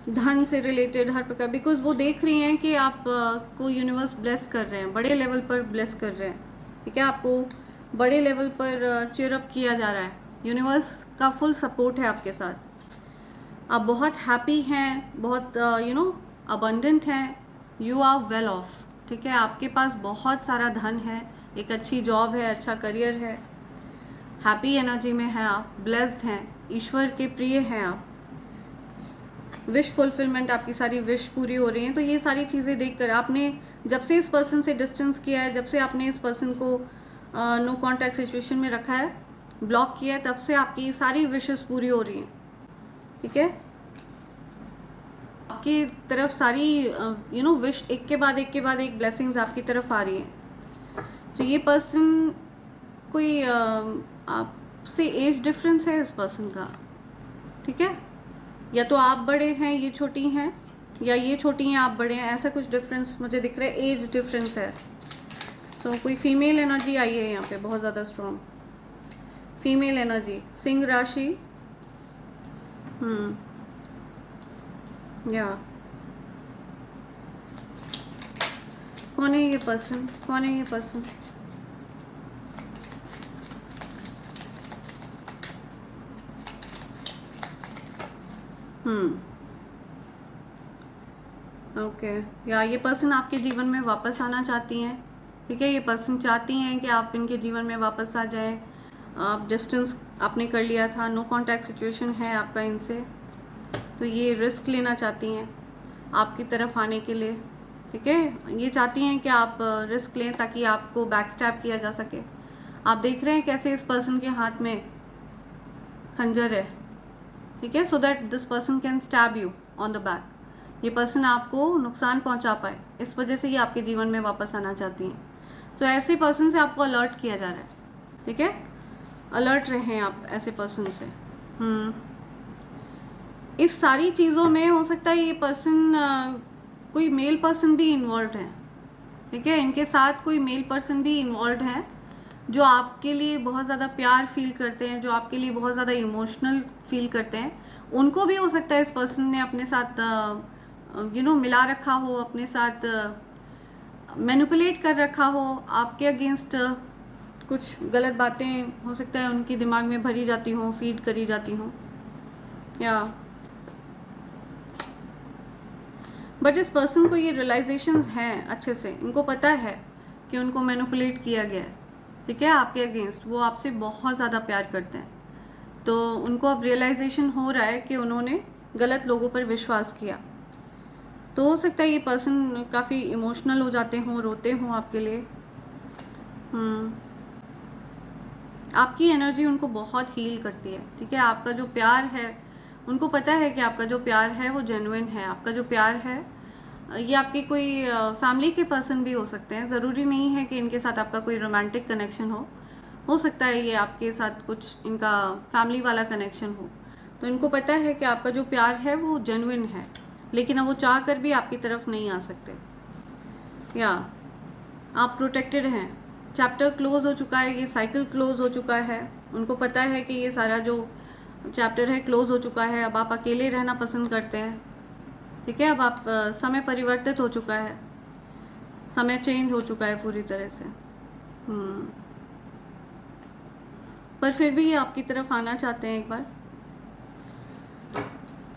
धन से रिलेटेड, हर प्रकार, बिकॉज वो देख रही हैं कि आप को यूनिवर्स ब्लेस कर रहे हैं, बड़े लेवल पर ब्लेस कर रहे हैं, ठीक है, आपको बड़े लेवल पर चीयर अप किया जा रहा है, यूनिवर्स का फुल सपोर्ट है आपके साथ, आप बहुत हैप्पी हैं, बहुत अबंडेंट हैं, यू आर वेल ऑफ। ठीक है, आपके पास बहुत सारा धन है, एक अच्छी जॉब है, अच्छा करियर है, हैप्पी एनर्जी में हैं आप, ब्लेस्ड हैं, ईश्वर के प्रिय हैं आप, विश फुलफिलमेंट, आपकी सारी विश पूरी हो रही हैं। तो ये सारी चीज़ें देखकर आपने जब से इस पर्सन से डिस्टेंस किया है, जब से आपने इस पर्सन को नो कॉन्टैक्ट सिचुएशन में रखा है, ब्लॉक किया है, तब से आपकी सारी विशेस पूरी हो रही हैं। ठीक है, आपकी तरफ सारी विश एक के बाद एक ब्लेसिंग्स आपकी तरफ आ रही हैं। तो ये पर्सन कोई आपसे एज डिफरेंस है इस पर्सन का। ठीक है, या तो आप बड़े हैं, ये छोटी हैं, या ये छोटी हैं, आप बड़े हैं, ऐसा कुछ डिफरेंस मुझे दिख रहा है, एज डिफरेंस है। तो कोई फीमेल एनर्जी आई है यहाँ पे बहुत ज़्यादा स्ट्रॉन्ग, फीमेल एनर्जी, सिंह राशि। या कौन है ये पर्सन, कौन है ये पर्सन? ओके, या ये पर्सन आपके जीवन में वापस आना चाहती हैं। ठीक है, ये पर्सन चाहती हैं कि आप इनके जीवन में वापस आ जाएं। आप डिस्टेंस आपने कर लिया था, नो कांटेक्ट सिचुएशन है आपका इनसे, तो ये रिस्क लेना चाहती हैं आपकी तरफ आने के लिए। ठीक है, ये चाहती हैं कि आप रिस्क लें ताकि आपको बैक स्टैब किया जा सके। आप देख रहे हैं कैसे इस पर्सन के हाथ में खंजर है। ठीक है, so that this person can stab you on the back, ये पर्सन आपको नुकसान पहुंचा पाए, इस वजह से ये आपके जीवन में वापस आना चाहती हैं। तो ऐसे पर्सन से आपको अलर्ट किया जा रहा है। ठीक है, अलर्ट रहें आप ऐसे पर्सन से। इस सारी चीज़ों में हो सकता है ये पर्सन कोई मेल पर्सन भी इन्वॉल्व है। ठीक है, इनके साथ कोई मेल पर्सन भी इन्वॉल्व है जो आपके लिए बहुत ज़्यादा प्यार फील करते हैं, जो आपके लिए बहुत ज़्यादा इमोशनल फील करते हैं। उनको भी हो सकता है इस पर्सन ने अपने साथ मिला रखा हो, अपने साथ मैनिपुलेट कर रखा हो, आपके अगेंस्ट कुछ गलत बातें हो सकता है उनकी दिमाग में भरी जाती हों, फीड करी जाती हों। या बट इस पर्सन को ये रियलाइजेशंस हैं अच्छे से, इनको पता है कि उनको मैनिपुलेट किया गया है। ठीक है, आपके अगेंस्ट वो आपसे बहुत ज़्यादा प्यार करते हैं, तो उनको अब रियलाइजेशन हो रहा है कि उन्होंने गलत लोगों पर विश्वास किया। तो हो सकता है ये पर्सन काफ़ी इमोशनल हो जाते हों, रोते हों आपके लिए। आपकी एनर्जी उनको बहुत हील करती है। ठीक है, आपका जो प्यार है, उनको पता है कि आपका जो प्यार है वो जेन्युइन है। आपका जो प्यार है, ये आपके कोई फैमिली के पर्सन भी हो सकते हैं, ज़रूरी नहीं है कि इनके साथ आपका कोई रोमांटिक कनेक्शन हो सकता है ये आपके साथ कुछ इनका फैमिली वाला कनेक्शन हो। तो इनको पता है कि आपका जो प्यार है वो जेन्युइन है, लेकिन अब वो चाह कर भी आपकी तरफ नहीं आ सकते। या आप प्रोटेक्टेड हैं, चैप्टर क्लोज हो चुका है, ये साइकिल क्लोज हो चुका है। उनको पता है कि ये सारा जो चैप्टर है क्लोज हो चुका है। अब आप अकेले रहना पसंद करते हैं। ठीक है, अब आप समय परिवर्तित हो चुका है, समय चेंज हो चुका है पूरी तरह से। पर फिर भी ये आपकी तरफ आना चाहते हैं एक बार।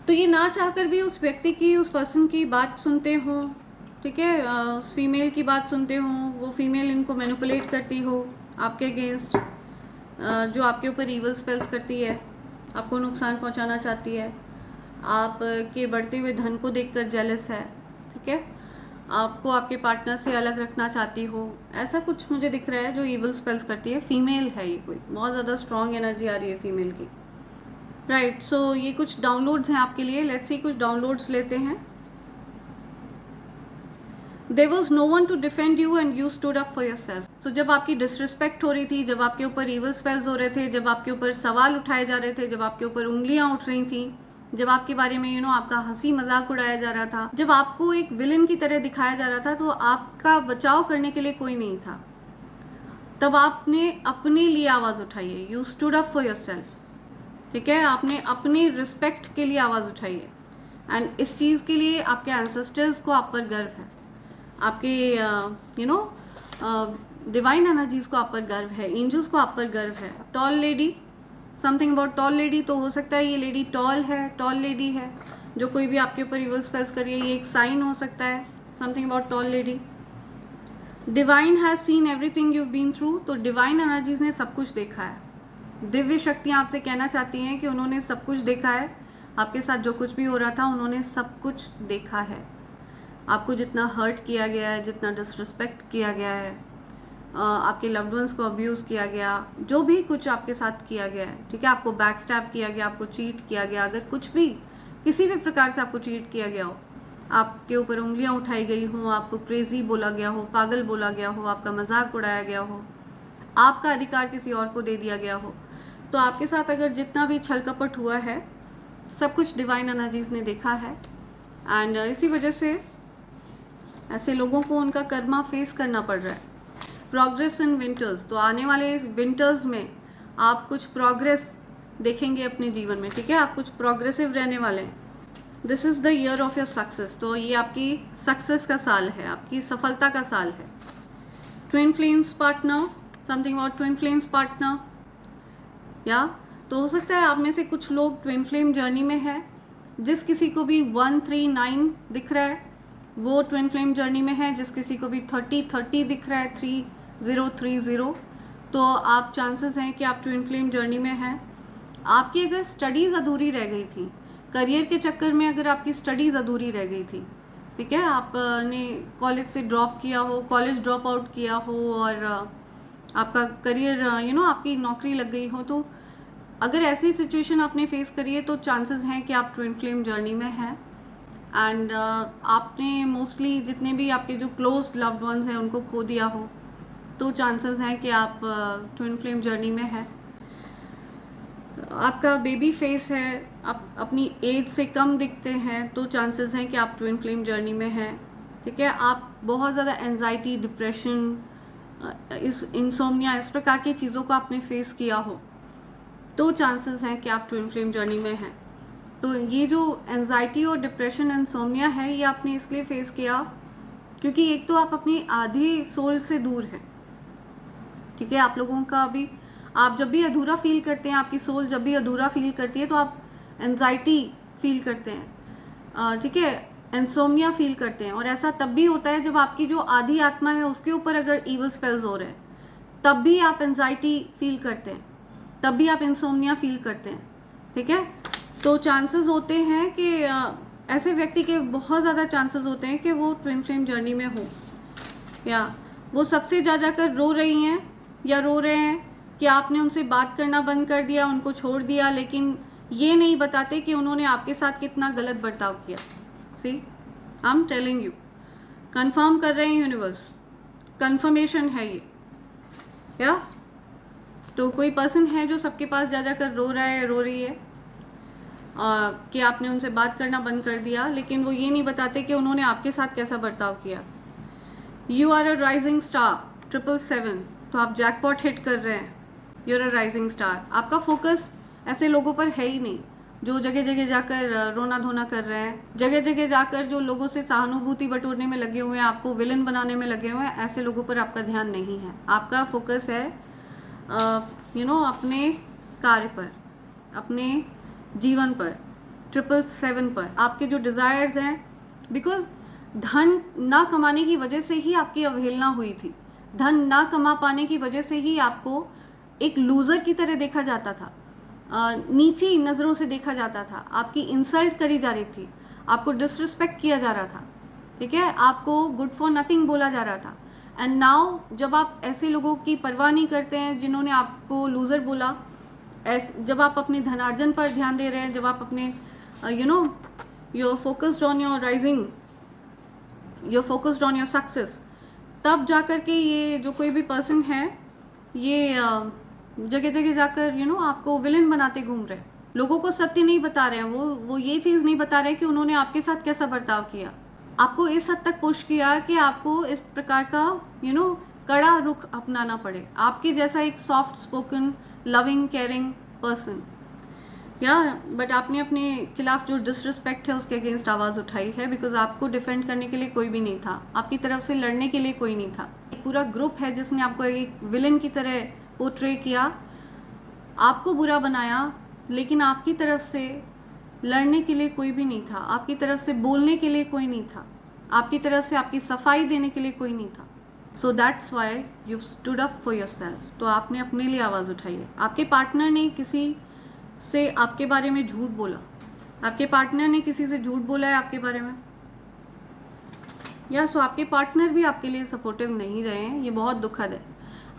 तो ये ना चाहकर भी उस व्यक्ति की, उस पर्सन की बात सुनते हों। ठीक है, उस फीमेल की बात सुनते हों, वो फीमेल इनको मैनिपुलेट करती हो आपके अगेंस्ट, जो आपके ऊपर ईवल स्पेल्स करती है, आपको नुकसान पहुंचाना चाहती है, आपके बढ़ते हुए धन को देखकर जेलस है। ठीक है, आपको आपके पार्टनर से अलग रखना चाहती हो, ऐसा कुछ मुझे दिख रहा है जो ईवल स्पेल्स करती है। फीमेल है ये, कोई बहुत ज़्यादा स्ट्रॉन्ग एनर्जी आ रही है फीमेल की। राइट, सो ये कुछ डाउनलोड्स हैं आपके लिए। लेट्स सी, कुछ डाउनलोड्स लेते हैं। There was no one to defend you and you stood up for yourself. So जब आपकी डिसरिस्पेक्ट हो रही थी, जब आपके ऊपर evil spells हो रहे थे, जब आपके ऊपर सवाल उठाए जा रहे थे, जब आपके ऊपर उंगलियां उठ रही थी, जब आपके बारे में आपका हंसी मजाक उड़ाया जा रहा था, जब आपको एक विलन की तरह दिखाया जा रहा था, तो आपका बचाव करने के लिए कोई नहीं था, तब आपने अपने लिए आवाज़ उठाई है। You stood up for yourself. ठीक है, आपने अपनी रिस्पेक्ट के लिए आवाज़ उठाई है, एंड इस चीज़ के लिए आपके एंसेस्टर्स को आप पर गर्व है। आपके डिवाइन एनर्जीज को आप पर गर्व है, एंजल्स को आप पर गर्व है। Tall lady, something about tall lady, तो हो सकता है ये लेडी टॉल है, टॉल लेडी है जो कोई भी आपके ऊपर रिवर्स स्पेल्स करिए, ये एक साइन हो सकता है। Something about tall lady. Divine has seen everything you been through, तो डिवाइन एनर्जीज ने सब कुछ देखा है। दिव्य शक्तियाँ आपसे कहना चाहती हैं कि उन्होंने सब कुछ देखा है, आपके साथ जो कुछ भी हो रहा था उन्होंने सब कुछ देखा है। आपको जितना हर्ट किया गया है, जितना डिसरिस्पेक्ट किया गया है, आपके लव्ड वंस को अब्यूज़ किया गया, जो भी कुछ आपके साथ किया गया है, ठीक है, आपको बैक स्टैब किया गया, आपको चीट किया गया, अगर कुछ भी किसी भी प्रकार से आपको चीट किया गया हो, आपके ऊपर उंगलियां उठाई गई हो, आपको क्रेजी बोला गया हो, पागल बोला गया हो, आपका मजाक उड़ाया गया हो, आपका अधिकार किसी और को दे दिया गया हो, तो आपके साथ अगर जितना भी छल कपट हुआ है सब कुछ डिवाइन एनर्जीज ने देखा है। एंड इसी वजह से ऐसे लोगों को उनका कर्मा फेस करना पड़ रहा है। प्रोग्रेस इन विंटर्स, तो आने वाले विंटर्स में आप कुछ प्रोग्रेस देखेंगे अपने जीवन में, ठीक है, आप कुछ प्रोग्रेसिव रहने वाले हैं। This is the year of your success, तो ये आपकी सक्सेस का साल है, आपकी सफलता का साल है। Twin flames partner, something about twin flames partner, या तो हो सकता है आप में से कुछ लोग ट्विन फ्लेम जर्नी में है। जिस किसी को भी 139 दिख रहा है वो ट्विन फ्लेम जर्नी में है, जिस किसी को भी 30 दिख रहा है, 3030, तो आप चांसेस हैं कि आप ट्विन फ्लेम जर्नी में हैं। आपकी अगर स्टडीज़ अधूरी रह गई थी, करियर के चक्कर में अगर आपकी स्टडीज़ अधूरी रह गई थी, ठीक है, आपने कॉलेज से ड्रॉप किया हो, कॉलेज ड्रॉप आउट किया हो और आपका करियर आपकी नौकरी लग गई हो, तो अगर ऐसी सिचुएशन आपने फेस करी है तो चांसेस हैं कि आप ट्विन फ्लेम जर्नी में हैं। एंड आपने मोस्टली जितने भी आपके जो क्लोज लव्ड वंस हैं उनको खो दिया हो, तो चांसेस हैं कि आप ट्विन फ्लेम जर्नी में हैं। आपका बेबी फेस है, आप अपनी एज से कम दिखते हैं, तो चांसेस हैं कि आप ट्विन फ्लेम जर्नी में हैं, ठीक है। आप बहुत ज़्यादा एंजाइटी, डिप्रेशन, इस इंसोम्निया, इस प्रकार की चीज़ों को आपने फेस किया हो, तो चांसेस हैं कि आप ट्विन फ्लेम जर्नी में हैं। तो ये जो एंजाइटी और डिप्रेशन, इंसोम्निया है, ये आपने इसलिए फेस किया क्योंकि एक तो आप अपनी आधी सोल से दूर हैं, ठीक है। आप लोगों का अभी, आप जब भी अधूरा फील करते हैं, आपकी सोल जब भी अधूरा फील करती है तो आप एंजाइटी फील करते हैं, ठीक है, इंसोम्निया फील करते हैं। और ऐसा तब भी होता है जब आपकी जो आधी आत्मा है उसके ऊपर अगर इवल स्पेल्स हो रहे हैं, तब भी आप एंजाइटी फील करते हैं, तब भी आप इंसोम्निया फील करते हैं, ठीक है। तो चांसेस होते हैं कि ऐसे व्यक्ति के बहुत ज़्यादा चांसेस होते हैं कि वो ट्विन फ्लेम जर्नी में हो, या वो सबसे जा जाकर रो रही हैं या रो रहे हैं कि आपने उनसे बात करना बंद कर दिया, उनको छोड़ दिया, लेकिन ये नहीं बताते कि उन्होंने आपके साथ कितना गलत बर्ताव किया। See, I am telling you, confirm कर रहे हैं यूनिवर्स, कंफर्मेशन है ये, या तो कोई पर्सन है जो सबके पास जा जाकर रो रहा है, रो रही है कि आपने उनसे बात करना बंद कर दिया, लेकिन वो ये नहीं बताते कि उन्होंने आपके साथ कैसा बर्ताव किया। You are a rising star, 777, तो आप जैकपॉट हिट कर रहे हैं, you are a rising star. आपका फोकस ऐसे लोगों पर है ही नहीं जो जगह जगह जाकर रोना धोना कर रहे हैं, जगह जगह जाकर जो लोगों से सहानुभूति बटोरने में लगे हुए हैं, आपको विलन बनाने में लगे हुए हैं, ऐसे लोगों पर आपका ध्यान नहीं है। आपका फोकस है अपने कार्य पर, अपने जीवन पर, 777 पर, आपके जो डिज़ायर्स हैं। बिकॉज धन ना कमाने की वजह से ही आपकी अवहेलना हुई थी, धन ना कमा पाने की वजह से ही आपको एक लूज़र की तरह देखा जाता था, नीची नज़रों से देखा जाता था, आपकी इंसल्ट करी जा रही थी, आपको डिसरिस्पेक्ट किया जा रहा था, ठीक है, आपको गुड फॉर नथिंग बोला जा रहा था। एंड नाउ जब आप ऐसे लोगों की परवाह नहीं करते हैं जिन्होंने आपको लूज़र बोला, जब आप अपने धनार्जन पर ध्यान दे रहे हैं, जब आप अपने you are focused on your rising, you are focused on your success, तब जाकर के ये जो कोई भी पर्सन है ये जगह जगह जाकर आपको विलन बनाते घूम रहे हैं, लोगों को सत्य नहीं बता रहे हैं, वो ये चीज़ नहीं बता रहे कि उन्होंने आपके साथ कैसा बर्ताव किया, आपको इस हद तक पुश किया कि आपको इस प्रकार का कड़ा रुख अपनाना पड़े, आपके जैसा एक soft spoken, loving, caring person, या बट आपने अपने खिलाफ जो डिसरिस्पेक्ट है उसके अगेंस्ट आवाज़ उठाई है, बिकॉज आपको डिफेंड करने के लिए कोई भी नहीं था, आपकी तरफ से लड़ने के लिए कोई नहीं था। एक पूरा ग्रुप है जिसने आपको एक विलन की तरह पोर्ट्रे किया, आपको बुरा बनाया, लेकिन आपकी तरफ से लड़ने के लिए कोई भी नहीं था, आपकी तरफ से बोलने के लिए कोई नहीं था, आपकी तरफ से आपकी सफाई देने के लिए कोई नहीं था. So that's why you stood up for your self. तो आपने अपने लिए आवाज़ उठाई है. आपके पार्टनर ने किसी से आपके बारे में झूठ बोला, आपके पार्टनर ने किसी से झूठ बोला है आपके बारे में, या सो आपके पार्टनर भी आपके लिए सपोर्टिव नहीं रहे हैं. ये बहुत दुखद है.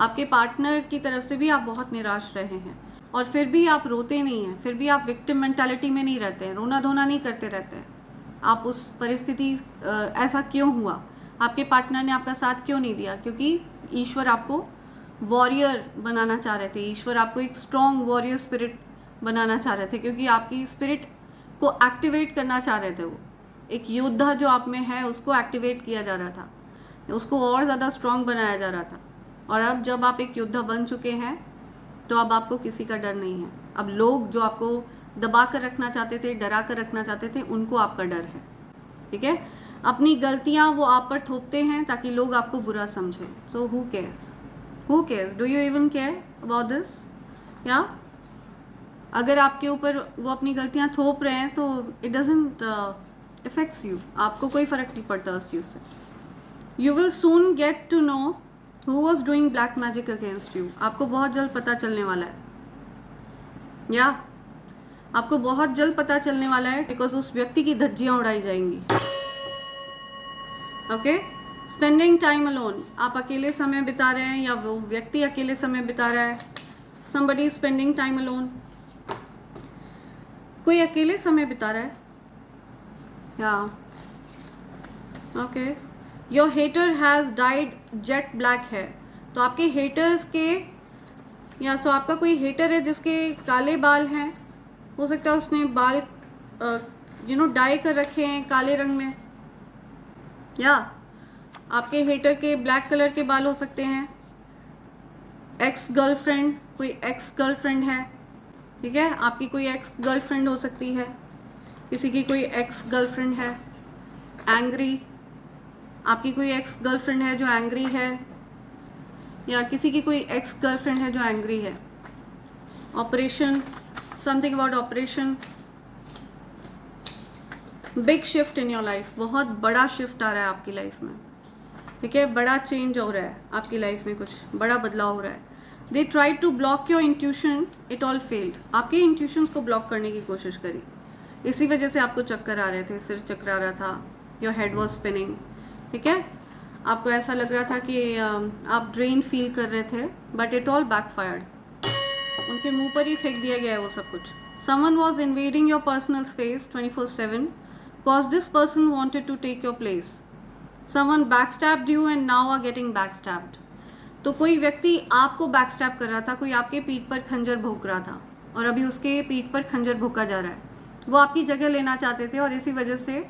आपके पार्टनर की तरफ से भी आप बहुत निराश रहे हैं, और फिर भी आप रोते नहीं हैं, फिर भी आप विक्टिम मेंटालिटी में नहीं रहते हैं, रोना धोना नहीं करते रहते हैं. आप उस परिस्थिति ऐसा क्यों हुआ, आपके पार्टनर ने आपका साथ क्यों नहीं दिया? क्योंकि ईश्वर आपको वॉरियर बनाना चाह रहे थे, ईश्वर आपको एक स्ट्रॉन्ग वॉरियर स्पिरिट बनाना चाह रहे थे, क्योंकि आपकी स्पिरिट को एक्टिवेट करना चाह रहे थे. वो एक योद्धा जो आप में है उसको एक्टिवेट किया जा रहा था, उसको और ज़्यादा स्ट्रॉन्ग बनाया जा रहा था. और अब जब आप एक योद्धा बन चुके हैं तो अब आपको किसी का डर नहीं है. अब लोग जो आपको दबा कर रखना चाहते थे, डरा कर रखना चाहते थे, उनको आपका डर है. ठीक है, अपनी गलतियां वो आप पर थोपते हैं ताकि लोग आपको बुरा समझें. So who cares, do you even care about this? या अगर आपके ऊपर वो अपनी गलतियां थोप रहे हैं तो इट डजंट इफेक्ट्स यू, आपको कोई फ़र्क नहीं पड़ता उस चीज़ से. You will soon get to know who was doing black magic against you. आपको बहुत जल्द पता चलने वाला है, या आपको बहुत जल्द पता चलने वाला है, बिकॉज उस व्यक्ति की धज्जियाँ उड़ाई जाएंगी. ओके, स्पेंडिंग टाइम अलोन, आप अकेले समय बिता रहे हैं या वो व्यक्ति अकेले समय बिता रहा है. समबडी स्पेंडिंग टाइम अलोन, कोई अकेले समय बिता रहा है. या okay, your hater has dyed jet black है. तो आपके हेटर्स के, या सो आपका कोई हेटर है जिसके काले बाल हैं, हो सकता है उसने बाल डाई कर रखे हैं काले रंग में, या आपके हेटर के ब्लैक कलर के बाल हो सकते हैं. एक्स गर्लफ्रेंड, कोई एक्स गर्लफ्रेंड है, ठीक है, आपकी कोई एक्स गर्लफ्रेंड हो सकती है, किसी की कोई एक्स गर्लफ्रेंड है. एंग्री, आपकी कोई एक्स गर्लफ्रेंड है जो एंग्री है, या किसी की कोई एक्स गर्लफ्रेंड है जो एंग्री है. Operation, something about operation. Big shift in your life, बहुत बड़ा शिफ्ट आ रहा है आपकी लाइफ में. ठीक है, बड़ा चेंज हो रहा है आपकी लाइफ में, कुछ बड़ा बदलाव हो रहा है. They try to block your intuition, it all failed. आपके इंट्यूशंस को ब्लॉक करने की कोशिश करी, इसी वजह से आपको चक्कर आ रहे थे, सिर चकरा रहा था, योर हेड वॉज स्पिनिंग. ठीक है, आपको ऐसा लग रहा था कि आप ड्रेन फील कर रहे थे, बट इट ऑल बैकफायर्ड. उनके मुंह पर ही फेंक दिया गया है वो सब कुछ. Someone was invading your personal space 24/7 cause this person wanted to take your place. Someone backstabbed you and now are getting backstabbed. तो कोई व्यक्ति आपको बैकस्टैब कर रहा था, कोई आपके पीठ पर खंजर भोंक रहा था, और अभी उसके पीठ पर खंजर भोंका जा रहा है. वो आपकी जगह लेना चाहते थे, और इसी वजह से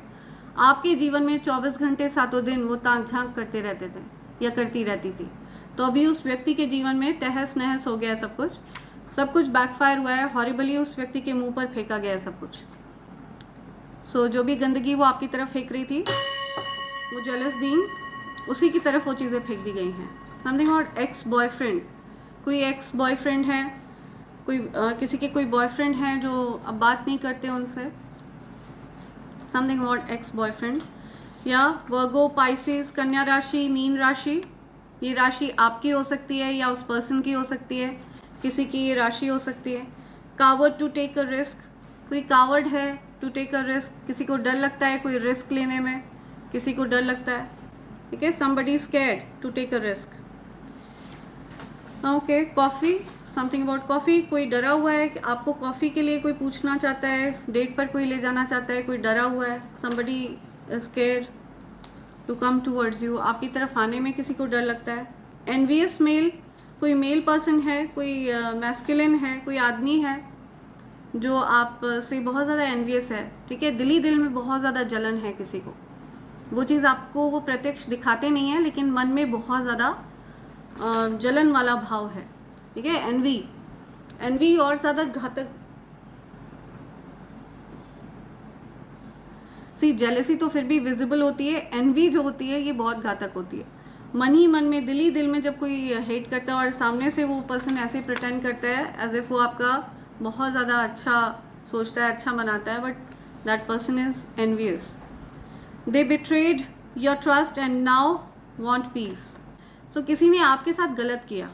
आपके जीवन में 24 घंटे 7 दिन वो ताक झांक करते रहते थे या करती रहती थी. तो अभी उस व्यक्ति के जीवन में तहस नहस हो गया है, सब कुछ बैकफायर हुआ है, हॉरिबली उस व्यक्ति के मुंह पर फेंका गया है सब कुछ. सो जो भी गंदगी वो आपकी तरफ फेंक रही थी, वो जेलस बीइंग, उसी की तरफ वो चीज़ें फेंक दी गई हैं. समथिंग अबाउट एक्स बॉयफ्रेंड, कोई एक्स बॉयफ्रेंड है, कोई किसी के कोई बॉयफ्रेंड हैं जो अब बात नहीं करते उनसे. Something about ex boyfriend. या वर्गो, पाइसेस, कन्या राशि, मीन राशि. ये राशि आपकी हो सकती है या उस पर्सन की हो सकती है, किसी की ये राशि हो सकती है. Coward, to take a risk, कोई कावर्ड है, टू टेक अ रिस्क, किसी को डर लगता है कोई रिस्क लेने में, किसी को डर लगता है. ठीक है, somebody scared to take a risk. Okay, coffee, something about coffee. कोई डरा हुआ है कि आपको कॉफ़ी के लिए कोई पूछना चाहता है, डेट पर कोई ले जाना चाहता है, कोई डरा हुआ है. somebody is scared to come towards you, आपकी तरफ आने में किसी को डर लगता है. envious मेल, कोई मेल पर्सन है, कोई मैस्कुलिन है, कोई आदमी है जो आप से बहुत ज़्यादा एनवियस है. ठीक है, दिल में बहुत ज़्यादा जलन है किसी को. वो चीज़ आपको वो प्रत्यक्ष दिखाते नहीं है, लेकिन मन में बहुत ज़्यादा जलन वाला भाव है. ठीक है, एनवी और ज़्यादा घातक. सी जेलसी तो फिर भी विजिबल होती है, एनवी जो होती है ये बहुत घातक होती है. मन ही मन में, दिल ही दिल में जब कोई हेट करता है और सामने से वो पर्सन ऐसे प्रिटेंड करता है एज इफ वो आपका बहुत ज़्यादा अच्छा सोचता है, अच्छा मनाता है, but that person is envious. They betrayed your trust and now want peace. So किसी ने आपके साथ गलत किया,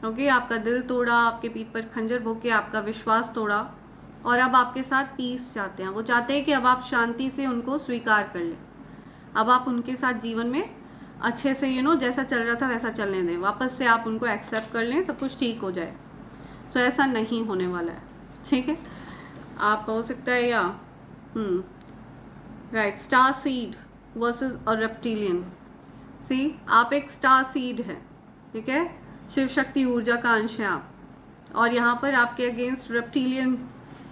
ओके, आपका दिल तोड़ा, आपके पीठ पर खंजर भोंक के आपका विश्वास तोड़ा, और अब आपके साथ पीस चाहते हैं. वो चाहते हैं कि अब आप शांति से उनको स्वीकार कर लें, अब आप उनके साथ जीवन में अच्छे से जैसा चल रहा था वैसा चलने दें, वापस से आप उनको एक्सेप्ट कर लें, सब कुछ ठीक हो जाए. तो ऐसा नहीं होने वाला है, ठीक है. आप हो सकता है या राइट, स्टार सीड वर्सेस अ रेप्टिलियन. सी, आप एक स्टार सीड है, ठीक है, शिव शक्ति ऊर्जा का अंश है आप, और यहाँ पर आपके अगेंस्ट रेप्टिलियन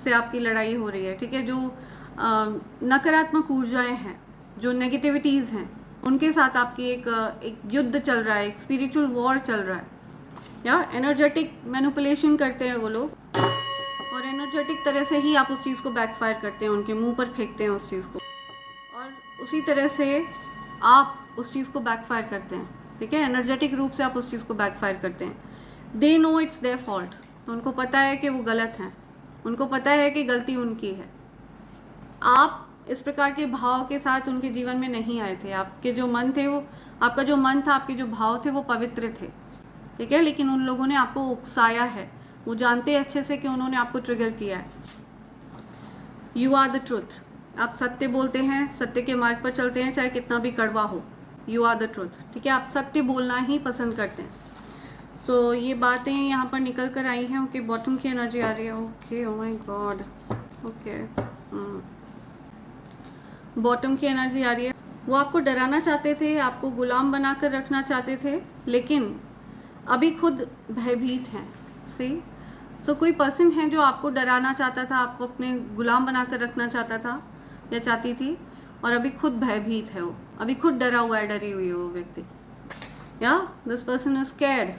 से आपकी लड़ाई हो रही है, ठीक है. जो नकारात्मक ऊर्जाएं हैं, जो नेगेटिविटीज़ हैं, उनके साथ आपकी एक युद्ध चल रहा है, एक स्पिरिचुअल वॉर चल रहा है, या एनर्जेटिक मैनिपुलेशन करते हैं वो लोग, और एनर्जेटिक तरह से ही आप उस चीज़ को बैकफायर करते हैं, उनके मुंह पर फेंकते हैं उस चीज़ को, और उसी तरह से आप उस चीज़ को बैकफायर करते हैं, ठीक है. एनर्जेटिक रूप से आप उस चीज़ को बैकफायर करते हैं. They know it's their fault. तो उनको पता है कि वो गलत हैं, उनको पता है कि गलती उनकी है. आप इस प्रकार के भाव के साथ उनके जीवन में नहीं आए थे. आपके जो मन थे, वो आपका जो मन था, आपके जो भाव थे, वो पवित्र थे, ठीक है. लेकिन उन लोगों ने आपको उकसाया है. वो जानते हैं अच्छे से कि उन्होंने आपको ट्रिगर किया है. You are the truth. आप सत्य बोलते हैं, सत्य के मार्ग पर चलते हैं, चाहे कितना भी कड़वा हो. यू आर द ट्रुथ, ठीक है. आप सत्य बोलना ही पसंद करते हैं. सो ये बातें यहाँ पर निकल कर आई हैं. ओके, बॉटम की एनर्जी आ रही है. Okay, oh my God. Okay, bottom की एनर्जी आ रही है. वो आपको डराना चाहते थे, आपको गुलाम बनाकर रखना चाहते थे, लेकिन अभी खुद भयभीत हैं. सी, सो कोई पर्सन है जो आपको डराना चाहता था, आपको अपने गुलाम बनाकर रखना चाहता था या चाहती थी, और अभी खुद भयभीत है. वो अभी खुद डरा हुआ है, डरी हुई है वो व्यक्ति, या दिस पर्सन इज स्कैर्ड.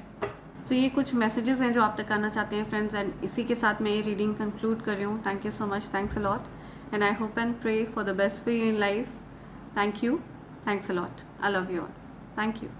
सो ये कुछ मैसेजेस हैं जो आप तक आना चाहते हैं फ्रेंड्स, एंड इसी के साथ मैं ये रीडिंग कंक्लूड कर रही हूँ. Thank you so much, thanks a lot, and I hope and pray for the best for you in life. Thank you. Thanks a lot. I love you all. Thank you.